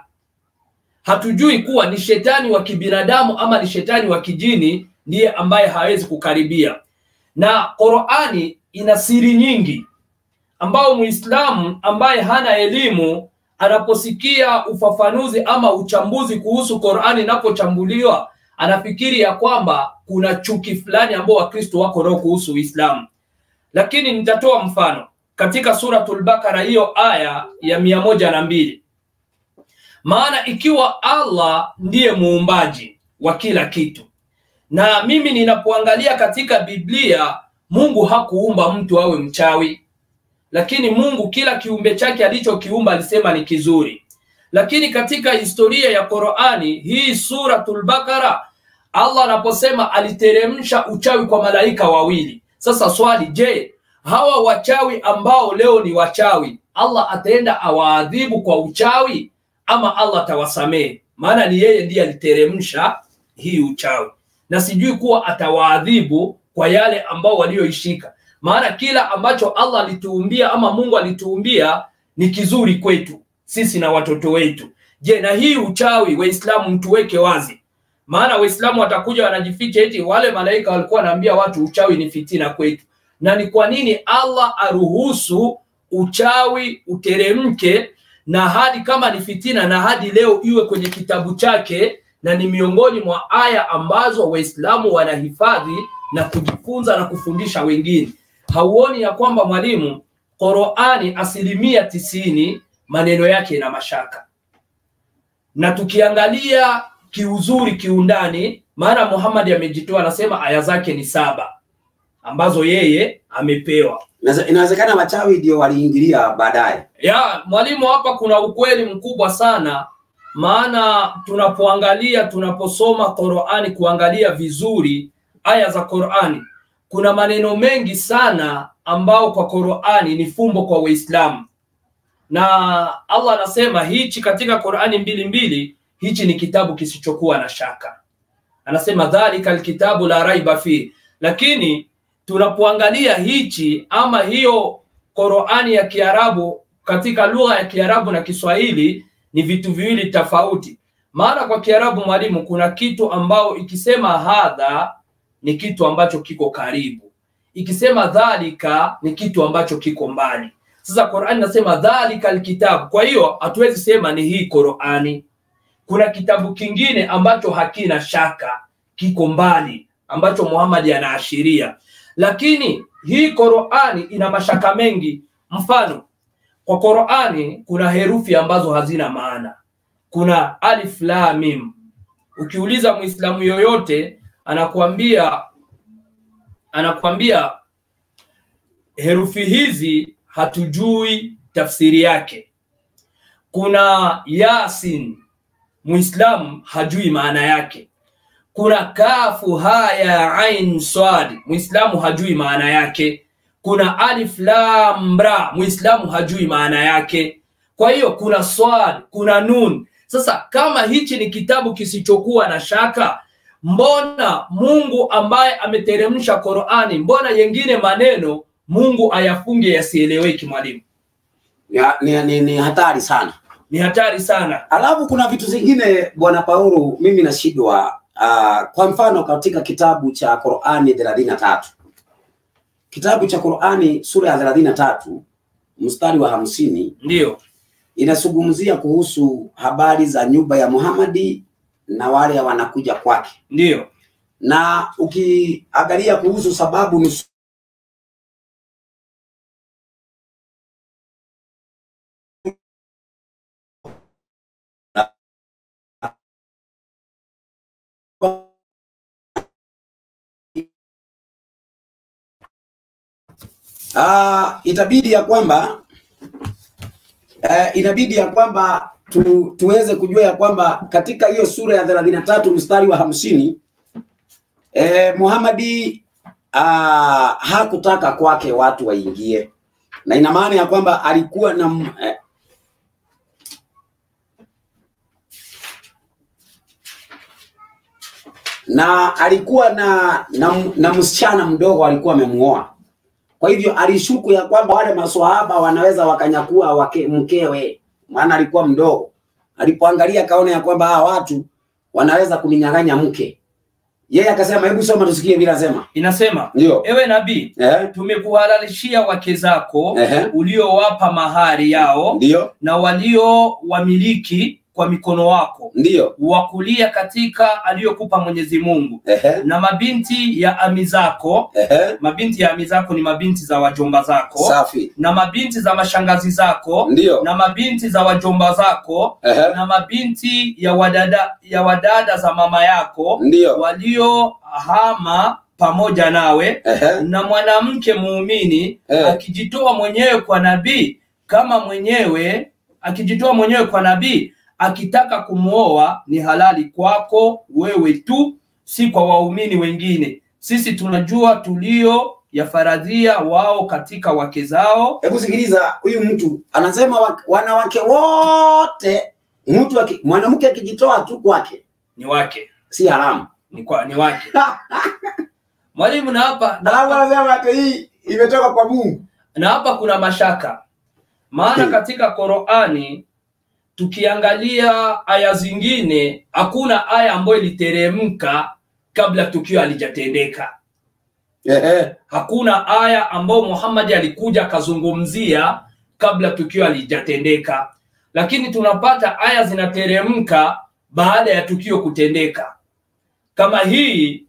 Hatujui kuwa ni shetani wa kibinadamu ama ni shetani wa kijini ndiye ambaye hawezi kukaribia. Na Qur'ani ina siri nyingi ambao Muislamu ambaye hana elimu anaposikia ufafanuzi ama uchambuzi kuhusu Qur'ani inapochambuliwa anafikiri ya kwamba kuna chuki fulani ambao Wakristo wako nao kuhusu Uislamu. Lakini nitatoa mfano katika suratul Baqara, hiyo aya ya 102. Maana ikiwa Allah ndiye muumbaji wa kila kitu, na mimi ninapoangalia katika Biblia, Mungu hakuumba mtu awe mchawi, lakini Mungu kila kiumbe chake alichokiumba alisema ni kizuri. Lakini katika historia ya Qur'ani, hii suratul Baqara, Allah anaposema aliteremsha uchawi kwa malaika wawili. Sasa swali, je, hawa wachawi ambao leo ni wachawi, Allah ataenda awaadhibu kwa uchawi ama Allah atawasamehe? Maana ni yeye ndiye aliteremsha hii uchawi, na sijui kuwa atawaadhibu kwa yale ambao walioishika. Maana kila ambacho Allah alituumbia ama Mungu alituumbia ni kizuri kwetu sisi na watoto wetu. Je, na hii uchawi Waislamu mtuweke wazi? Maana Waislamu watakuja wanajificha eti wale malaika walikuwa wanaambia watu uchawi ni fitina kwetu. Na ni kwa nini Allah aruhusu uchawi uteremke, na hadi kama ni fitina na hadi leo iwe kwenye kitabu chake, na ni miongoni mwa aya ambazo Waislamu wanahifadhi na kujifunza na kufundisha wengine? Hauoni ya kwamba mwalimu, Qur'ani 90% maneno yake ina mashaka? Na tukiangalia kiuzuri kiundani, maana Muhammad amejitoa anasema aya zake ni 7 ambazo yeye amepewa. Inawezekana wachawi ndio waliingilia baadaye. Ya mwalimu, hapa kuna ukweli mkubwa sana. Maana tunaposoma Qur'ani, kuangalia vizuri aya za Qur'ani, kuna maneno mengi sana ambao kwa Qur'ani ni fumbo kwa Waislamu. Na Allah anasema hichi katika Qur'ani 2:2, hichi ni kitabu kisichokuwa na shaka. Anasema dhalika alkitabu la raiba fi. Lakini tunapoangalia hichi ama hiyo Qur'ani ya Kiarabu, katika lugha ya Kiarabu na Kiswahili ni vitu viwili tofauti. Maana kwa Kiarabu mwalimu, kuna kitu ambao ikisema hadha ni kitu ambacho kiko karibu, ikisema dhalika ni kitu ambacho kiko mbali. Sasa Qur'ani nasema dhalika alkitabu, kwa hiyo hatuwezi sema ni hii Qur'ani. Kuna kitabu kingine ambacho hakina shaka, kiko mbali, ambacho Muhammad anaashiria. Lakini hii Qur'ani ina mashaka mengi. Mfano, kwa Qur'ani kuna herufi ambazo hazina maana. Kuna alif lam mim. Ukiuliza Muislamu yoyote anakuambia herufi hizi hatujui tafsiri yake. Kuna Yasin, Muislamu hajui maana yake. Kuna kafu haya ain swad, Muislamu hajui maana yake. Kuna alif lam ra, Muislamu hajui maana yake. Kwa hiyo kuna swad, kuna nun. Sasa kama hichi ni kitabu kisichokuwa na shaka, mbona Mungu ambaye ameteremsha Qur'ani, mbona yengine maneno Mungu ayafunge yasieleweki mwalimu? Ni hatari sana. Ni hatari sana. Alafu kuna vitu zingine Bwana Paulo, mimi nashindwa. Kwa mfano katika kitabu cha Qur'ani 33, kitabu cha Qur'ani sura ya 33 mstari wa 50, ndio inazungumzia kuhusu habari za nyumba ya Muhammadi na wale wanakuja kwake. Ndio. Na ukiangalia kuhusu sababu ni inabidi ya kwamba tuweze kujua ya kwamba katika hiyo sura ya 33 mstari wa 50, Muhammadi hakutaka kwake watu waingie, na ina maana ya kwamba alikuwa na na alikuwa na msichana mdogo alikuwa amemuoa. Kwa hivyo alishuku ya kwamba wale maswahaba wanaweza wakanyakua mkewe, maana alikuwa mdogo. Alipoangalia kaona ya kwamba hawa watu wanaweza kuninyang'anya mke. Yeye akasema, hebu soma tusikie vile anasema. Inasema, ndio, ewe nabii, tumekuhalalishia wake zako uliowapa mahari yao, ndio, na walio wamiliki kwa mikono wako, ndio, wakulia katika aliyokupa Mwenyezi Mungu, na mabinti ya ami zako. Mabinti ya ami zako ni mabinti za wajomba zako. Safi. Na mabinti za mashangazi zako, ndio, na mabinti za wajomba zako, na mabinti ya wadada za mama yako, ndio, waliohama pamoja nawe, na mwanamke muumini akijitoa mwenyewe kwa nabii kama mwenyewe akijitoa mwenyewe kwa nabii akitaka kumuoa, ni halali kwako wewe tu, si kwa waumini wengine. Sisi tunajua tulio yafaradhia wao katika wake zao. Hebu sikiliza, huyu mtu anasema wanawake wote, mwanamke akijitoa tu kwake ni wake, si haramu, ni wake. Mwalimu, na hapa hii imetoka kwa Mungu. Na hapa kuna mashaka, maana katika Qur'ani tukiangalia aya zingine hakuna aya ambayo iliteremka kabla tukio halijatendeka. Hakuna aya ambayo Muhammad alikuja akazungumzia kabla tukio halijatendeka, lakini tunapata aya zinateremka baada ya tukio kutendeka. Kama hii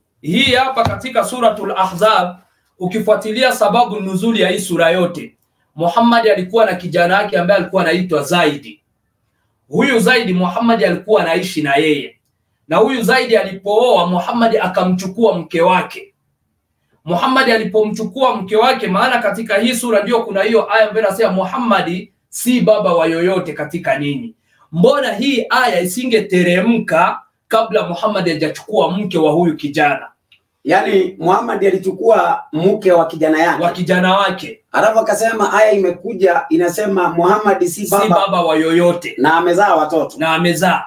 hapa katika suratul Ahzab, ukifuatilia sababu nuzuli ya hii sura yote, Muhammad alikuwa na kijana wake ambaye alikuwa anaitwa Zaidi. Huyu Zaidi Muhammad alikuwa anaishi na yeye, na huyu Zaidi alipooa Muhammad akamchukua mke wake. Muhammad alipomchukua mke wake, maana katika hii sura ndio kuna hiyo aya ambayo inasema Muhammad si baba wa yoyote katika ninyi. Mbona hii aya isingeteremka kabla Muhammad hajachukua mke wa huyu kijana? Yaani Muhammad alichukua mke wa kijana wake. Alafu akasema aya imekuja inasema Muhammad si baba wa yoyote, na amezaa watoto.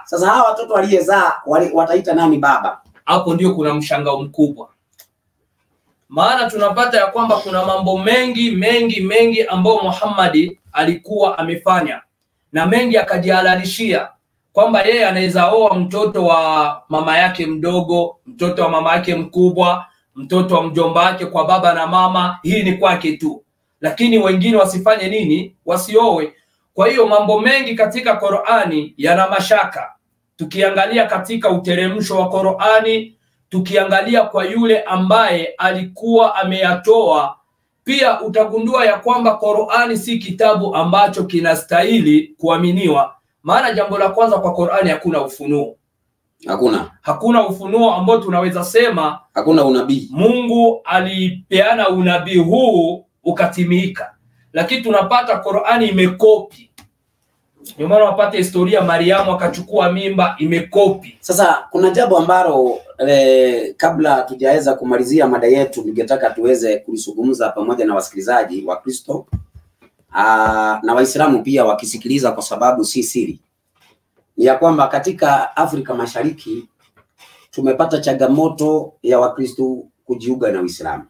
Sasa hawa watoto aliyezaa wataita nani baba? Hapo ndio kuna mshangao mkubwa. Maana tunapata ya kwamba kuna mambo mengi ambayo Muhammad alikuwa amefanya, na mengi akajihalalishia kwamba yeye anaweza oa mtoto wa mama yake mdogo, mtoto wa mama yake mkubwa, mtoto wa mjomba wake kwa baba na mama. Hii ni kwake tu, lakini wengine wasifanye nini? Wasioe. Kwa hiyo mambo mengi katika Qur'ani yana mashaka. Tukiangalia katika uteremsho wa Qur'ani, tukiangalia kwa yule ambaye alikuwa ameyatoa, pia utagundua ya kwamba Qur'ani si kitabu ambacho kinastahili kuaminiwa. Maana jambo la kwanza, kwa Qur'ani hakuna ufunuo. Hakuna ufunuo ambao tunaweza sema hakuna unabii. Mungu alipeana unabii huu ukatimika. Lakini tunapata Qur'ani imekopi. Ndio maana wapate historia Mariamu akachukua mimba, imekopi. Sasa kuna jambo ambalo kabla tujaweza kumalizia mada yetu ningetaka tuweze kulisungumza pamoja na wasikilizaji wa Kristo na Waislamu pia wakisikiliza, kwa sababu si siri ya kwamba katika Afrika Mashariki tumepata changamoto ya Wakristo kujiunga na Uislamu,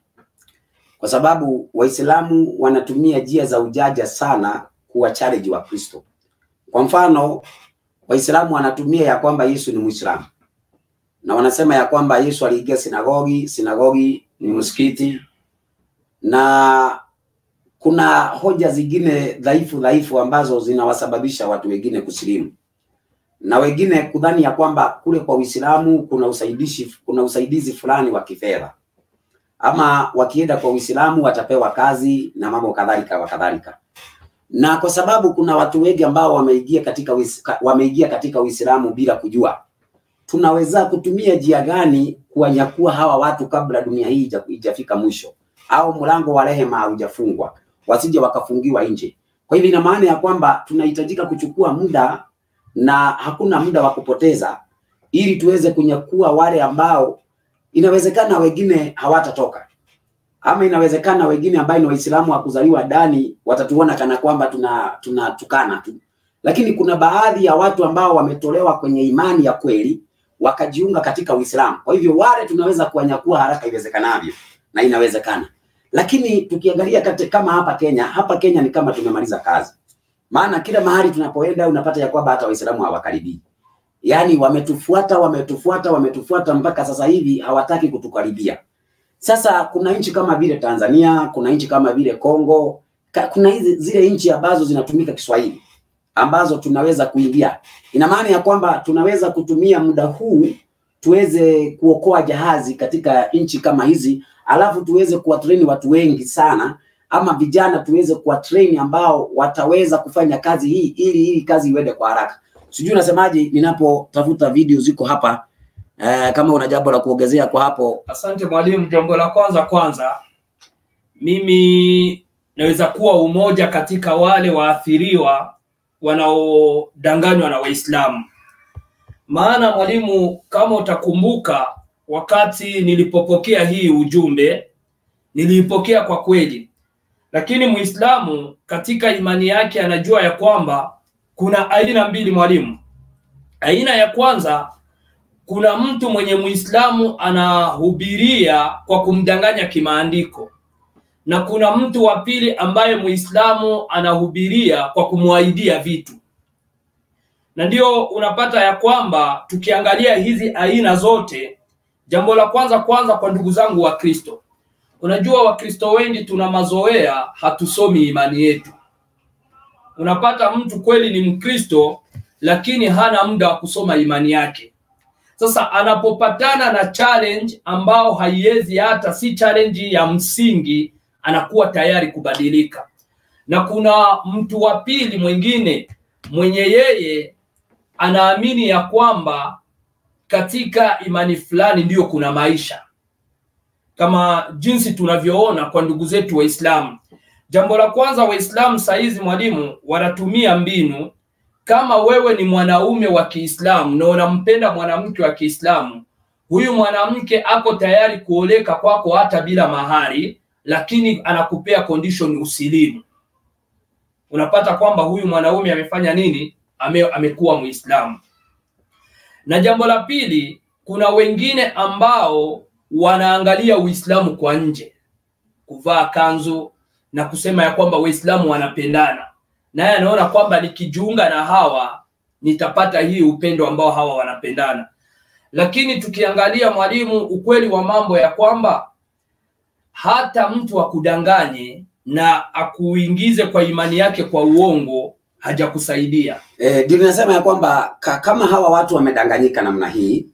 kwa sababu Waislamu wanatumia njia za ujanja sana kuwa challenge wa Kristo. Kwa mfano, Waislamu wanatumia ya kwamba Yesu ni Muislamu, na wanasema ya kwamba Yesu aliingia sinagogi ni msikiti, na kuna hoja zingine dhaifu ambazo zinawasababisha watu wengine kusilimu, na wengine kudhani ya kwamba kule kwa Uislamu kuna usaidizi fulani wa kifedha, ama wakienda kwa Uislamu watapewa kazi na mambo kadhalika. Na kwa sababu kuna watu wengi ambao wameingia katika Uislamu bila kujua, tunaweza kutumia njia gani kuwanyakua hawa watu kabla dunia hii haijafika mwisho, au mlango wa rehema haujafungwa, wasije wakafungiwa nje. Kwa hivyo ina maana ya kwamba tunahitajika kuchukua muda, na hakuna muda wa kupoteza, ili tuweze kunyakua wale ambao inawezekana wengine hawatatoka, ama inawezekana wengine ambao ni Waislamu wa kuzaliwa ndani watatuona kana kwamba tunatukana tu. Lakini kuna baadhi ya watu ambao wametolewa kwenye imani ya kweli, wakajiunga katika Uislamu. Kwa hivyo wale tunaweza kuwanyakua haraka iwezekanavyo, na inawezekana. Lakini tukiangalia kama hapa Kenya ni kama tumemaliza kazi. Maana kila mahali tunapoenda unapata ya kwamba hata Waislamu hawakaribii. Yaani wametufuata mpaka sasa hivi hawataki kutukaribia. Sasa kuna nchi kama vile Tanzania, kuna nchi kama vile Kongo, kuna zile nchi ambazo zinatumika Kiswahili ambazo tunaweza kuingia. Ina maana ya kwamba tunaweza kutumia muda huu tuweze kuokoa jahazi katika nchi kama hizi, alafu tuweze kuwatrain watu wengi sana, ama vijana tuweze kuwatrain ambao wataweza kufanya kazi hii ili kazi iende kwa haraka. Sijui unasemaje ninapotafuta video ziko hapa. Kama una jambo la kuongezea kwa hapo. Asante mwalimu. Jambo la kwanza mimi naweza kuwa umoja katika wale waathiriwa wanaodanganywa na Waislamu. Maana mwalimu, kama utakumbuka, wakati nilipopokea hii ujumbe nilipokea kwa kweli, lakini Muislamu katika imani yake anajua ya kwamba kuna aina mbili mwalimu. Aina ya kwanza, kuna mtu mwenye Muislamu anahubiria kwa kumdanganya kimaandiko, na kuna mtu wa pili ambaye Muislamu anahubiria kwa kumwaidia vitu. Na ndio unapata ya kwamba tukiangalia hizi aina zote, jambo la kwanza kwa ndugu zangu wa Kristo, unajua Wakristo wengi tuna mazoea, hatusomi imani yetu. Unapata mtu kweli ni Mkristo lakini hana muda wa kusoma imani yake. Sasa anapopatana na challenge ambao haiwezi, hata si challenge ya msingi, anakuwa tayari kubadilika. Na kuna mtu wa pili mwingine mwenye yeye anaamini ya kwamba katika imani fulani ndio kuna maisha, kama jinsi tunavyoona kwa ndugu zetu Waislamu. Jambo la kwanza, Waislamu saizi mwalimu wanatumia mbinu. Kama wewe ni mwanaume wa Kiislamu na unampenda mwanamke wa Kiislamu, huyu mwanamke ako tayari kuoleka kwako hata bila mahari, lakini anakupea condition usilimu. Unapata kwamba huyu mwanaume amefanya nini? Amekuwa Muislamu. Na jambo la pili, kuna wengine ambao wanaangalia Uislamu kwa nje, kuvaa kanzu na kusema ya kwamba Waislamu wanapendana, naye anaona kwamba nikijiunga na hawa nitapata hii upendo ambao hawa wanapendana. Lakini tukiangalia mwalimu, ukweli wa mambo ya kwamba hata mtu akudanganye na akuingize kwa imani yake kwa uongo hajakusaidia. Ndio nasema ya kwamba kama hawa watu wamedanganyika namna hii,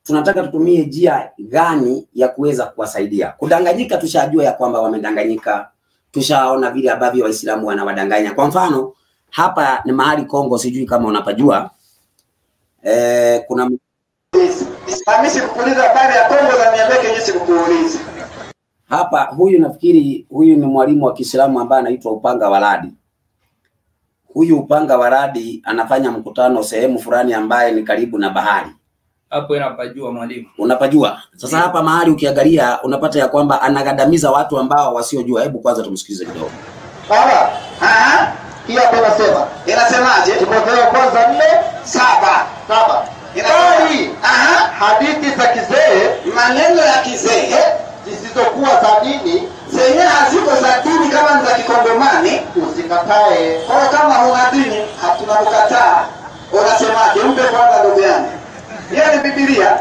tunataka tutumie njia gani ya kuweza kuwasaidia. Kudanganyika tushajua ya kwamba wamedanganyika, tushaona vile ambavyo Waislamu wanawadanganya. Kwa mfano hapa ni mahali Kongo, sijui kama unapajua. Kuna Hamisi kukuuliza habari ya Kongo na niambie jinsi kukuuliza. Hapa huyu nafikiri huyu ni mwalimu wa Kiislamu ambaye anaitwa Upanga wa Radi. Huyu Upanga wa Radi anafanya mkutano sehemu fulani ambaye ni karibu na bahari. Hapo unapajua mwalimu. Unapajua. Sasa hapa mahali ukiangalia unapata ya kwamba anagandamiza watu ambao wasiojua. Hebu kwanza tumsikilize kidogo. Baba, hiyo hapo nasema. Inasemaje? Timotheo kwanza 4:7. Inasema hadithi za kizee, maneno ya kizee zisizokuwa za dini, zenye haziko za dini kama za Kikongomani, usikatae. Kwa kama huna dini hatuna kukataa. Unasemaje? Mpe kwanza ndugu yangu. Hiyo ni Biblia.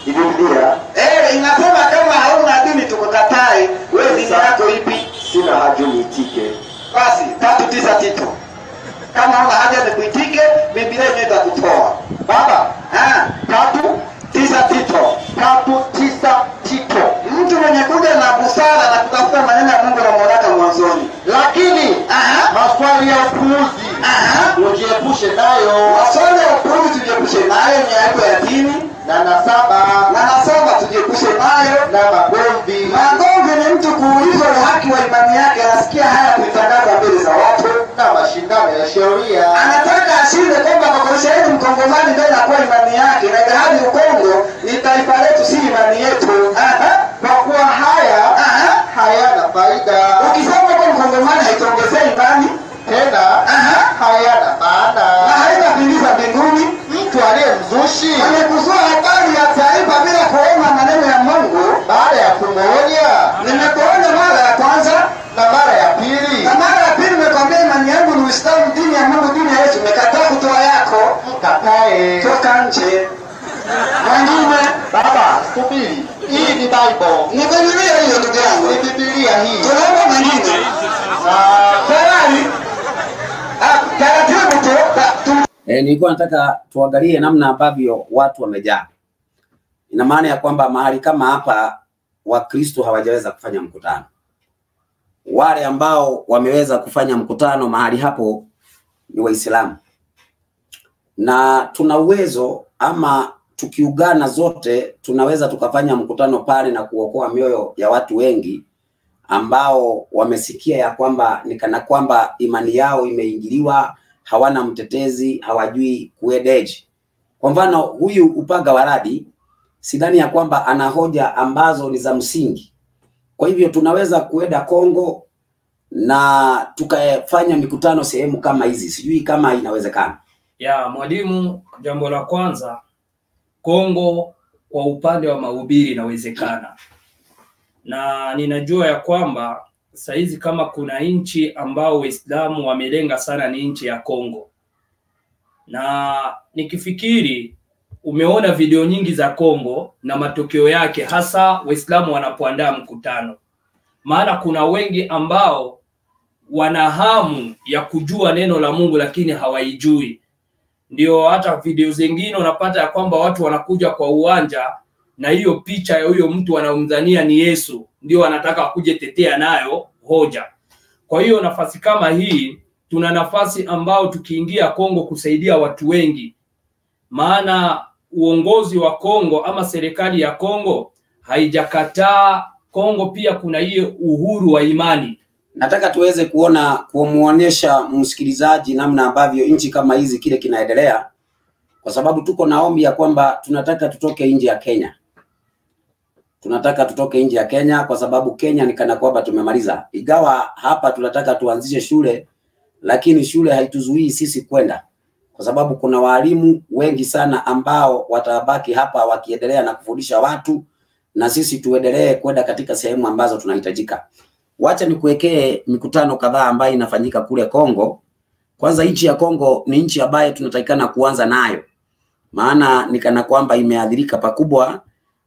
Ni Biblia. Inasema kama hauna dini tukukatae. Wewe dini yako ipi? Sina haja uitike. Basi 3:9 Tito. Kama huna haja nikuitike, Biblia yenyewe itakutoa. Baba, 3:9 Tito. 3:9 Tito. Mtu mwenye kuja na busara na kutafuta maneno ya Mungu na mwanaka mwanzoni. Lakini maswali ya upuuzi ujiepushe nayo. Maswali ya upuuzi ujiepushe nayo, ni yako ya dini. Na nasaba tujiepushe nayo. Na magomvi. Magomvi ni mtu kuulizwa haki wa imani yake, anasikia haya kuitangaza mbele za watu. Na mashindano ya sheria. Anataka ashinde kwamba kwa shahidi Mkongomani ndio anakuwa imani yake, na hadi Kongo ni taifa letu, si imani yetu. Kwa kuwa haya hayana faida. Ukisema kwa Mkongomani haitaongezea imani tena, hayana maana na haitapindiza mbinguni. Mtu aliye mzuri Bible. Ni Biblia hiyo ndugu yangu. Ni Biblia hii. Tunaomba mengine. Tayari. Taratibu tu. Nilikuwa nataka tuangalie namna ambavyo watu wamejaa. Ina maana ya kwamba mahali kama hapa Wakristo hawajaweza kufanya mkutano. Wale ambao wameweza kufanya mkutano mahali hapo ni Waislamu. Na tuna uwezo ama tukiungana zote tunaweza tukafanya mkutano pale na kuokoa mioyo ya watu wengi ambao wamesikia ya kwamba ni kana kwamba imani yao imeingiliwa, hawana mtetezi, hawajui kuedeji. Kwa mfano huyu Upaga wa Radi sidhani ya kwamba ana hoja ambazo ni za msingi. Kwa hivyo tunaweza kuenda Kongo na tukafanya mikutano sehemu kama hizi. Sijui kama inawezekana. Ya mwalimu, jambo la kwanza, Kongo kwa upande wa mahubiri inawezekana. Na ninajua ya kwamba saizi kama kuna nchi ambao Waislamu wamelenga sana ni nchi ya Kongo. Na nikifikiri umeona video nyingi za Kongo na matokeo yake, hasa Waislamu wanapoandaa mkutano. Maana kuna wengi ambao wana hamu ya kujua neno la Mungu lakini hawaijui. Ndio hata video zingine unapata ya kwamba watu wanakuja kwa uwanja na hiyo picha ya huyo mtu wanaomdhania ni Yesu ndio wanataka kuje tetea nayo hoja. Kwa hiyo nafasi kama hii tuna nafasi ambao tukiingia Kongo kusaidia watu wengi. Maana uongozi wa Kongo ama serikali ya Kongo haijakataa Kongo pia kuna hiyo uhuru wa imani. Nataka tuweze kumuonyesha msikilizaji namna ambavyo nchi kama hizi kile kinaendelea, kwa sababu tuko na ombi ya kwamba tunataka tutoke nje ya Kenya. Tunataka tutoke nje ya Kenya kwa sababu Kenya ni kana kwamba tumemaliza. Ingawa hapa tunataka tuanzishe shule, lakini shule haituzuii sisi kwenda. Kwa sababu kuna walimu wengi sana ambao watabaki hapa wakiendelea na kufundisha watu, na sisi tuendelee kwenda katika sehemu ambazo tunahitajika. Wacha nikuwekee mikutano kadhaa ambayo inafanyika kule Kongo. Kwanza nchi ya Kongo ni nchi ambayo tunatakikana kuanza nayo. Maana ni kana kwamba imeathirika pakubwa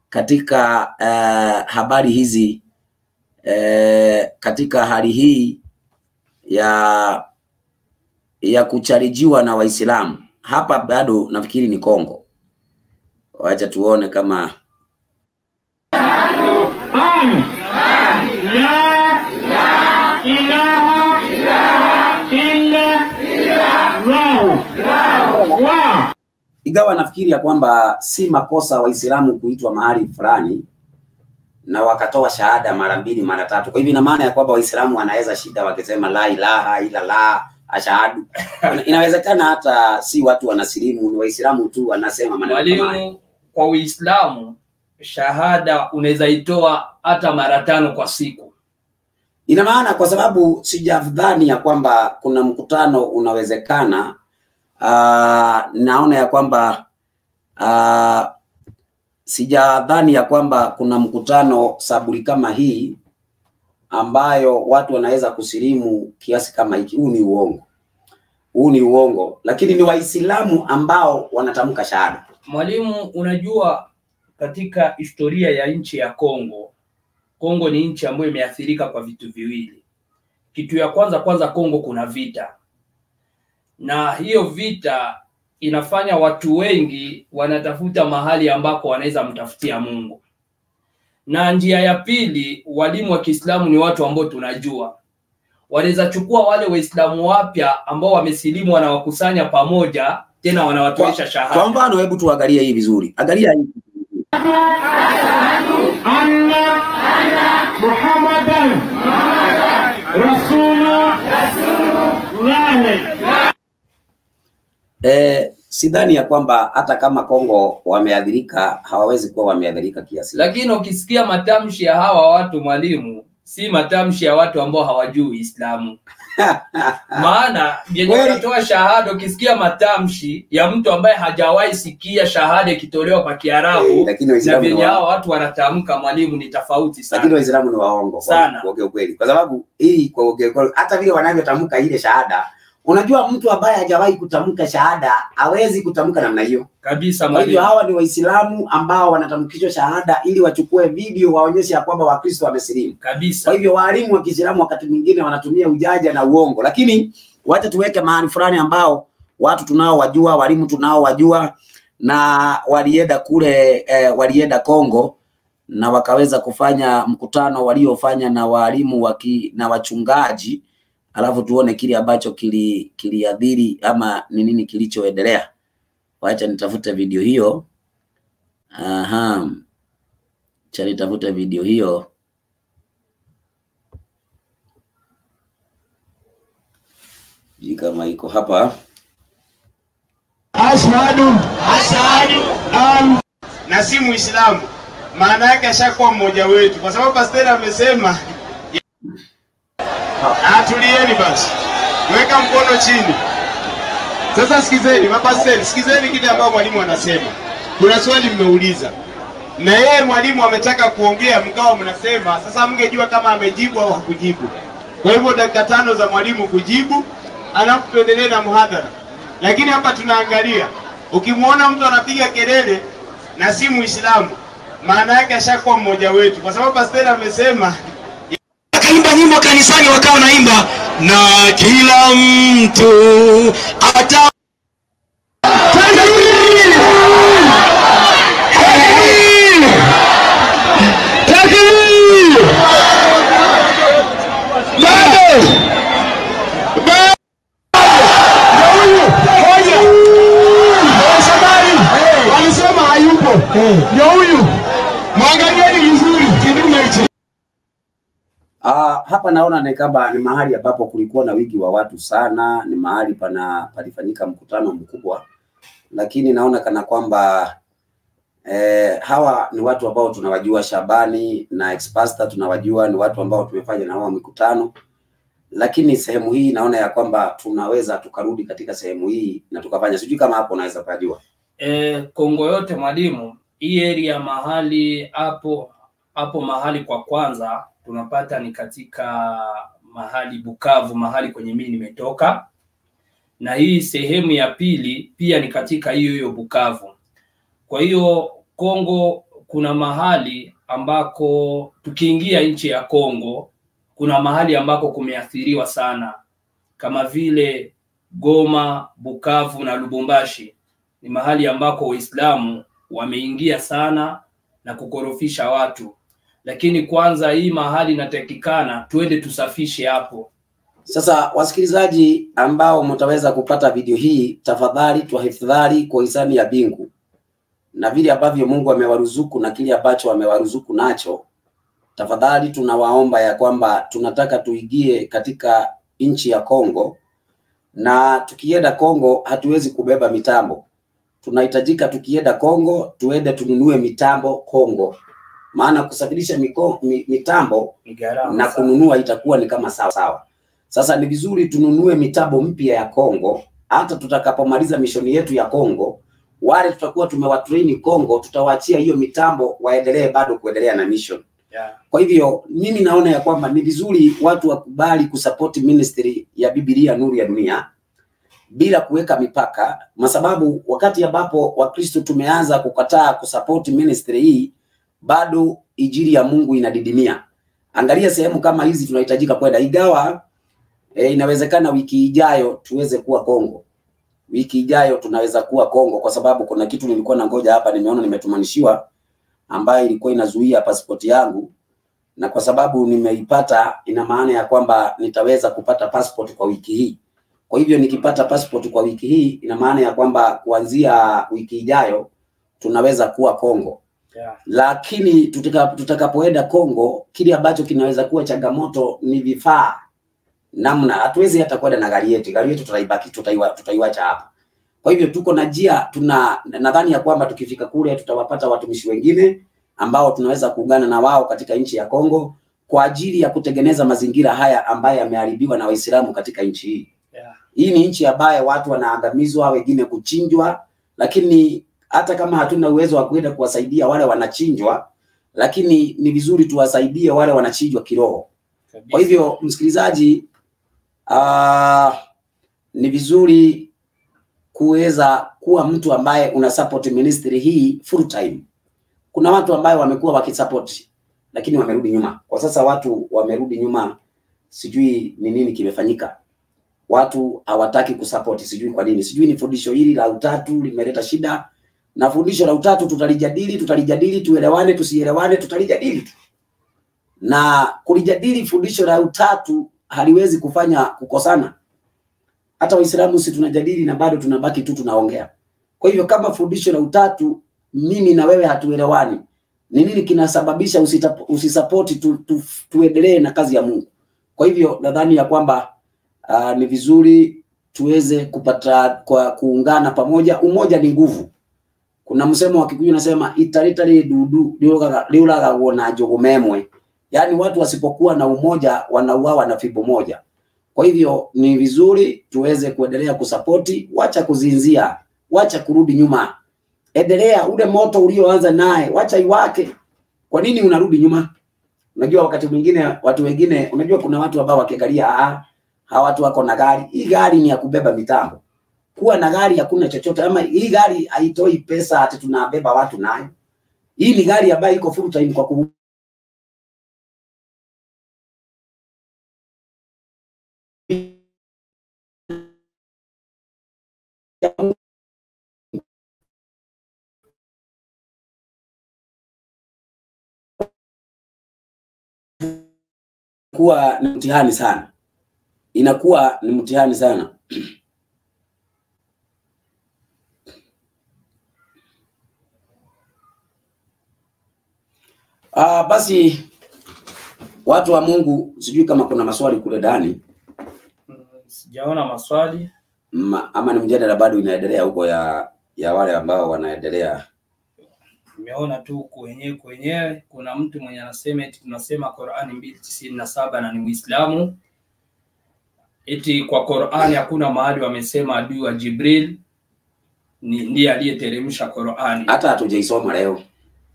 katika habari hizi, katika hali hii ya kucharijiwa na Waislamu. Hapa bado nafikiri ni Kongo. Wacha tuone kama Ingawa nafikiri ya kwamba si makosa Waislamu kuitwa mahali fulani na wakatoa shahada mara 2 mara 3. Kwa hivyo ina maana ya kwamba Waislamu wanaweza shida wakisema la ilaha illa Allah ashhadu. Inawezekana hata si watu wanasilimu, ni Waislamu tu wanasema maneno kama hayo. Kwa Uislamu shahada unaweza itoa hata mara 5 kwa siku. Ina maana kwa sababu sijadhani ya kwamba kuna mkutano unawezekana. Naona ya kwamba sijadhani ya kwamba kuna mkutano saburi kama hii ambayo watu wanaweza kusilimu kiasi kama hiki. Huu ni uongo. Huu ni uongo, lakini ni Waislamu ambao wanatamka shahada. Mwalimu, unajua katika historia ya nchi ya Kongo, Kongo ni nchi ambayo imeathirika kwa vitu viwili. Kitu ya kwanza Kongo kuna vita. Na hiyo vita inafanya watu wengi wanatafuta mahali ambako wanaweza mtafutia Mungu. Na njia ya pili, walimu wa Kiislamu ni watu ambao tunajua. Wanaweza chukua wale Waislamu wapya ambao wamesilimu, wanawakusanya pamoja, tena wanawatoesha shahada. Kwa mfano hebu tuangalie hii vizuri. Angalia hii. Anna Muhammadan Rasulullah. Sidhani ya kwamba hata kama Kongo wameadhirika hawawezi kuwa wameadhirika kiasi. Lakini ukisikia matamshi ya hawa watu mwalimu, si matamshi ya watu ambao hawajui Uislamu. Maana yenye kutoa shahada, ukisikia matamshi ya mtu ambaye hajawahi sikia shahada ikitolewa kwa Kiarabu, na venye hao watu wanatamka mwalimu ni tofauti sana. Lakini Waislamu ni waongo kwa ukweli. Kwa sababu hii kwa ukweli hata vile wanavyotamka ile shahada Unajua mtu ambaye hajawahi kutamka shahada hawezi kutamka namna hiyo. Kabisa Kwa hivyo hawa ni Waislamu ambao wanatamkishwa shahada ili wachukue video waonyeshe ya kwamba Wakristo wamesilimu. Kabisa. Kwa hivyo walimu wa Kiislamu wakati mwingine wanatumia ujaja na uongo. Lakini wacha tuweke mahali fulani ambao watu tunao wajua, walimu tunao wajua, na walienda kule walienda Kongo na wakaweza kufanya mkutano waliofanya na walimu na wachungaji, alafu tuone kile ambacho kiliadhiri ama ni nini kilichoendelea. Wacha nitafute video hiyo. Aha. Cha nitafute video hiyo. Kama iko hapa. Ashhadu na si Muislamu, maana yake ashakuwa mmoja wetu, kwa sababu pastor amesema. Tulieni basi, weka mkono chini. Sasa sikizeni mapastor, sikizeni kile ambao mwalimu anasema. Kuna swali mmeuliza na yeye mwalimu ametaka kuongea, mkao mnasema sasa mngejua kama amejibu au hakujibu. Kwa hivyo dakika 5 za mwalimu kujibu, alafu tuendelee na muhadhara. Lakini hapa tunaangalia, ukimwona mtu anapiga kelele na si Muislamu, maana yake ashakuwa mmoja wetu, kwa sababu pastor amesema. Akaimba nyimbo kanisani, wakao naimba na kila mtu ata ndio huyu. Mwangalieni vizuri kidume hichi. Hapa naona ni kama ni mahali ambapo kulikuwa na wingi wa watu sana, ni mahali palifanyika mkutano mkubwa, lakini naona kana kwamba hawa ni watu ambao tunawajua, Shabani na ex-pastor tunawajua, ni watu ambao tumefanya na wao mikutano. Lakini sehemu hii naona ya kwamba tunaweza tukarudi katika sehemu hii na tukafanya, sijui kama hapo unaweza kujua. Kongo yote mwalimu, hii area mahali hapo mahali kwa kwanza tunapata ni katika mahali Bukavu, mahali kwenye mimi nimetoka, na hii sehemu ya pili pia ni katika hiyo Bukavu. Kwa hiyo Kongo kuna mahali ambako tukiingia nchi ya Kongo kuna mahali ambako kumeathiriwa sana, kama vile Goma, Bukavu na Lubumbashi. Ni mahali ambako Waislamu wameingia sana na kukorofisha watu. Lakini kwanza hii mahali natakikana tuende tusafishe hapo. Sasa wasikilizaji ambao mtaweza kupata video hii, tafadhali tuhifadhari kwa hisani ya bingu na vile ambavyo Mungu amewaruzuku na kile ambacho amewaruzuku nacho. Tafadhali tunawaomba ya kwamba tunataka tuingie katika nchi ya Kongo, na tukienda Kongo hatuwezi kubeba mitambo. Tunahitajika tukienda Kongo tuende tununue mitambo Kongo, maana kusafirisha mitambo na kununua itakuwa ni kama sawa. Sasa ni vizuri tununue mitambo mpya ya Kongo, hata tutakapomaliza mishoni yetu ya Kongo, wale tutakuwa tumewatrain Kongo, tutawaachia hiyo mitambo waendelee bado kuendelea na mission. Kwa hivyo mimi naona ya kwamba ni vizuri watu wakubali kusupport ministry ya Biblia Nuru ya Dunia bila kuweka mipaka, kwa sababu wakati ambapo Wakristo tumeanza kukataa kusupport ministry hii, bado injili ya Mungu inadidimia. Angalia sehemu kama hizi tunahitajika kwenda, igawa inawezekana wiki ijayo tuweze kuwa Kongo. Wiki ijayo tunaweza kuwa Kongo, kwa sababu kuna kitu nilikuwa nangoja hapa, nimeona nimetumanishiwa, ambayo ilikuwa inazuia pasipoti yangu, na kwa sababu nimeipata, ina maana ya kwamba nitaweza kupata passport kwa wiki hii. Kwa hivyo nikipata passport kwa wiki hii, ina maana ya kwamba kuanzia wiki ijayo tunaweza kuwa Kongo. Lakini tutakapoenda Kongo, kile ambacho kinaweza kuwa changamoto ni vifaa. Namna hatuwezi hata kwenda na gari yetu tutaibaki, tutaiwacha hapa. Kwa hivyo tuko na njia, nadhani ya kwamba tukifika kule tutawapata watumishi wengine ambao tunaweza kuungana na wao katika nchi ya Kongo kwa ajili ya kutengeneza mazingira haya ambayo yameharibiwa na Waislamu katika nchi hii. Hii ni nchi ambayo watu wanaangamizwa, wengine kuchinjwa, lakini hata kama hatuna uwezo wa kwenda kuwasaidia wale wanachinjwa, lakini ni vizuri tuwasaidie wale wanachinjwa kiroho. Kwa hivyo msikilizaji, ni vizuri kuweza kuwa mtu ambaye una support ministry hii full time. Kuna watu ambao wamekuwa wakisupport lakini wamerudi nyuma. Kwa sasa watu wamerudi nyuma, sijui ni nini kimefanyika. Watu hawataki kusupport, sijui kwa nini. Sijui ni fundisho hili la utatu limeleta shida, na fundisho la utatu tutalijadili, tuelewane, tusielewane, tutalijadili tu. Na kulijadili fundisho la utatu haliwezi kufanya kukosana. Hata Waislamu si tunajadili na bado tunabaki tu tunaongea. Kwa hivyo kama fundisho la utatu mimi na wewe hatuelewani, ni nini kinasababisha usisupport tuendelee na kazi ya Mungu? Kwa hivyo nadhani ya kwamba ni vizuri tuweze kupata kwa kuungana pamoja. Umoja ni nguvu. Kuna msemo wa Kikuyu unasema itaritari dudu liulaga wona jogomemwe. Yaani watu wasipokuwa na umoja wanauawa na fimbo moja. Kwa hivyo ni vizuri tuweze kuendelea kusapoti, wacha kuzinzia, wacha kurudi nyuma. Endelea ule moto ulioanza naye, wacha iwake. Kwa nini unarudi nyuma? Unajua wakati mwingine watu wengine, unajua kuna watu ambao wakiangalia hawa watu wako na gari. Hii gari ni ya kubeba mitambo. Kuwa na gari hakuna chochote, ama hii gari haitoi pesa ati tunabeba watu nayo. Hii ni gari ambayo iko full time kwa kuwa ni mtihani sana. Inakuwa ni mtihani sana. Basi watu wa Mungu, sijui kama kuna maswali kule ndani. Sijaona maswali. Ama ni mjadala bado inaendelea huko ya wale ambao wanaendelea. Nimeona tu kwenyewe kuna mtu mwenye anasema eti tunasema Qur'ani 2:97 na ni Muislamu. Eti kwa Qur'ani hakuna mahali wamesema adui wa Jibril ndiye aliyeteremsha Qur'ani. Hata hatujaisoma leo.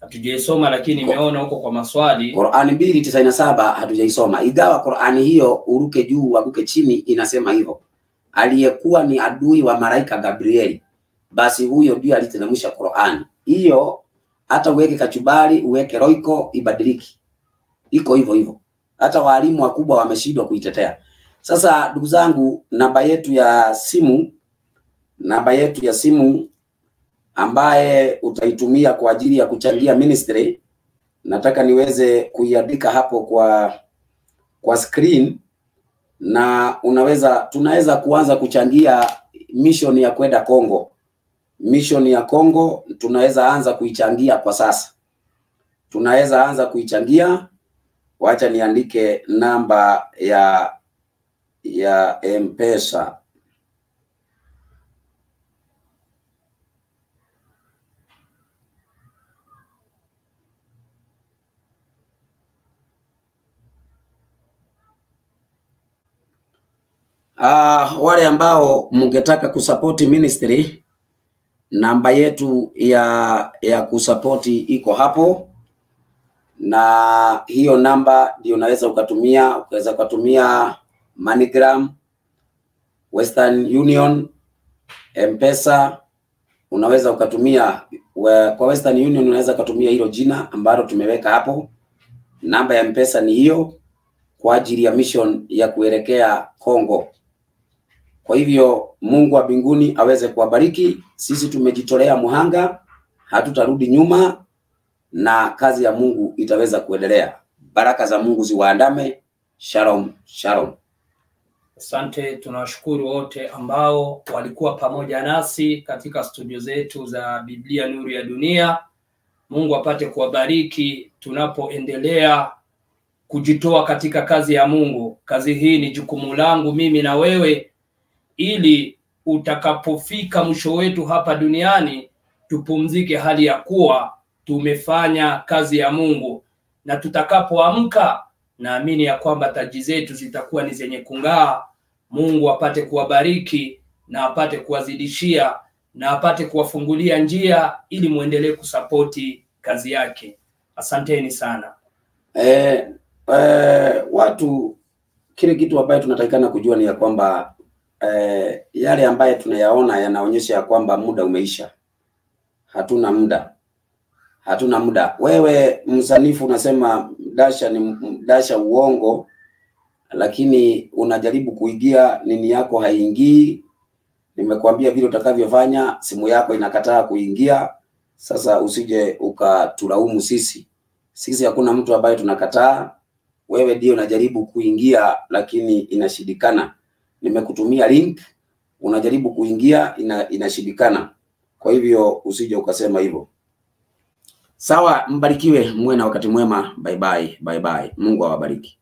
Hatujaisoma, lakini nimeona huko kwa maswali Qur'ani 2:97 hatujaisoma. Ingawa Qur'ani hiyo uruke juu waguke chini inasema hivyo. Aliyekuwa ni adui wa malaika Gabrieli, basi huyo ndiye aliteremsha Qur'ani. Hiyo hata uweke kachubari, uweke roiko, ibadiliki. Iko hivyo hivyo. Hata walimu wakubwa wameshindwa kuitetea. Sasa ndugu zangu, namba yetu ya simu ambaye utaitumia kwa ajili ya kuchangia ministry, nataka niweze kuiandika hapo kwa screen, na tunaweza kuanza kuchangia mission ya kwenda Kongo. Mission ya Kongo tunaweza anza kuichangia kwa sasa. Tunaweza anza kuichangia. Wacha niandike namba ya M-Pesa. Wale ambao mungetaka kusapoti ministry, namba yetu ya kusapoti iko hapo, na hiyo namba ndio unaweza ukatumia MoneyGram, Western Union, M-Pesa. Unaweza ukatumia kwa Western Union, unaweza kutumia hilo jina ambalo tumeweka hapo. Namba ya M-Pesa ni hiyo kwa ajili ya mission ya kuelekea Kongo. Kwa hivyo Mungu wa mbinguni aweze kuwabariki. Sisi tumejitolea muhanga, hatutarudi nyuma, na kazi ya Mungu itaweza kuendelea. Baraka za Mungu ziwaandame. Shalom, shalom. Asante, tunawashukuru wote ambao walikuwa pamoja nasi katika studio zetu za Biblia Nuru ya Dunia. Mungu apate kuwabariki tunapoendelea kujitoa katika kazi ya Mungu. Kazi hii ni jukumu langu mimi na wewe, ili utakapofika mwisho wetu hapa duniani tupumzike hali ya kuwa tumefanya kazi ya Mungu, na tutakapoamka naamini ya kwamba taji zetu zitakuwa ni zenye kung'aa. Mungu apate kuwabariki na apate kuwazidishia na apate kuwafungulia njia ili muendelee kusapoti kazi yake. Asanteni sana. Watu, kile kitu ambacho tunatakikana kujua ni ya kwamba yale ambaye tunayaona yanaonyesha ya kwamba muda umeisha. Hatuna muda. Wewe msanifu unasema Dasha uongo, lakini unajaribu kuigia, nini yako haingii. Nimekuambia vile utakavyofanya, simu yako inakataa kuingia. Sasa usije ukatulaumu sisi. Sisi hakuna mtu ambaye tunakataa. Wewe ndio unajaribu kuingia lakini inashindikana. Nimekutumia link, unajaribu kuingia, inashindikana. Kwa hivyo usije ukasema hivyo. Sawa, mbarikiwe, muwe na wakati mwema. Bye bye. Mungu awabariki.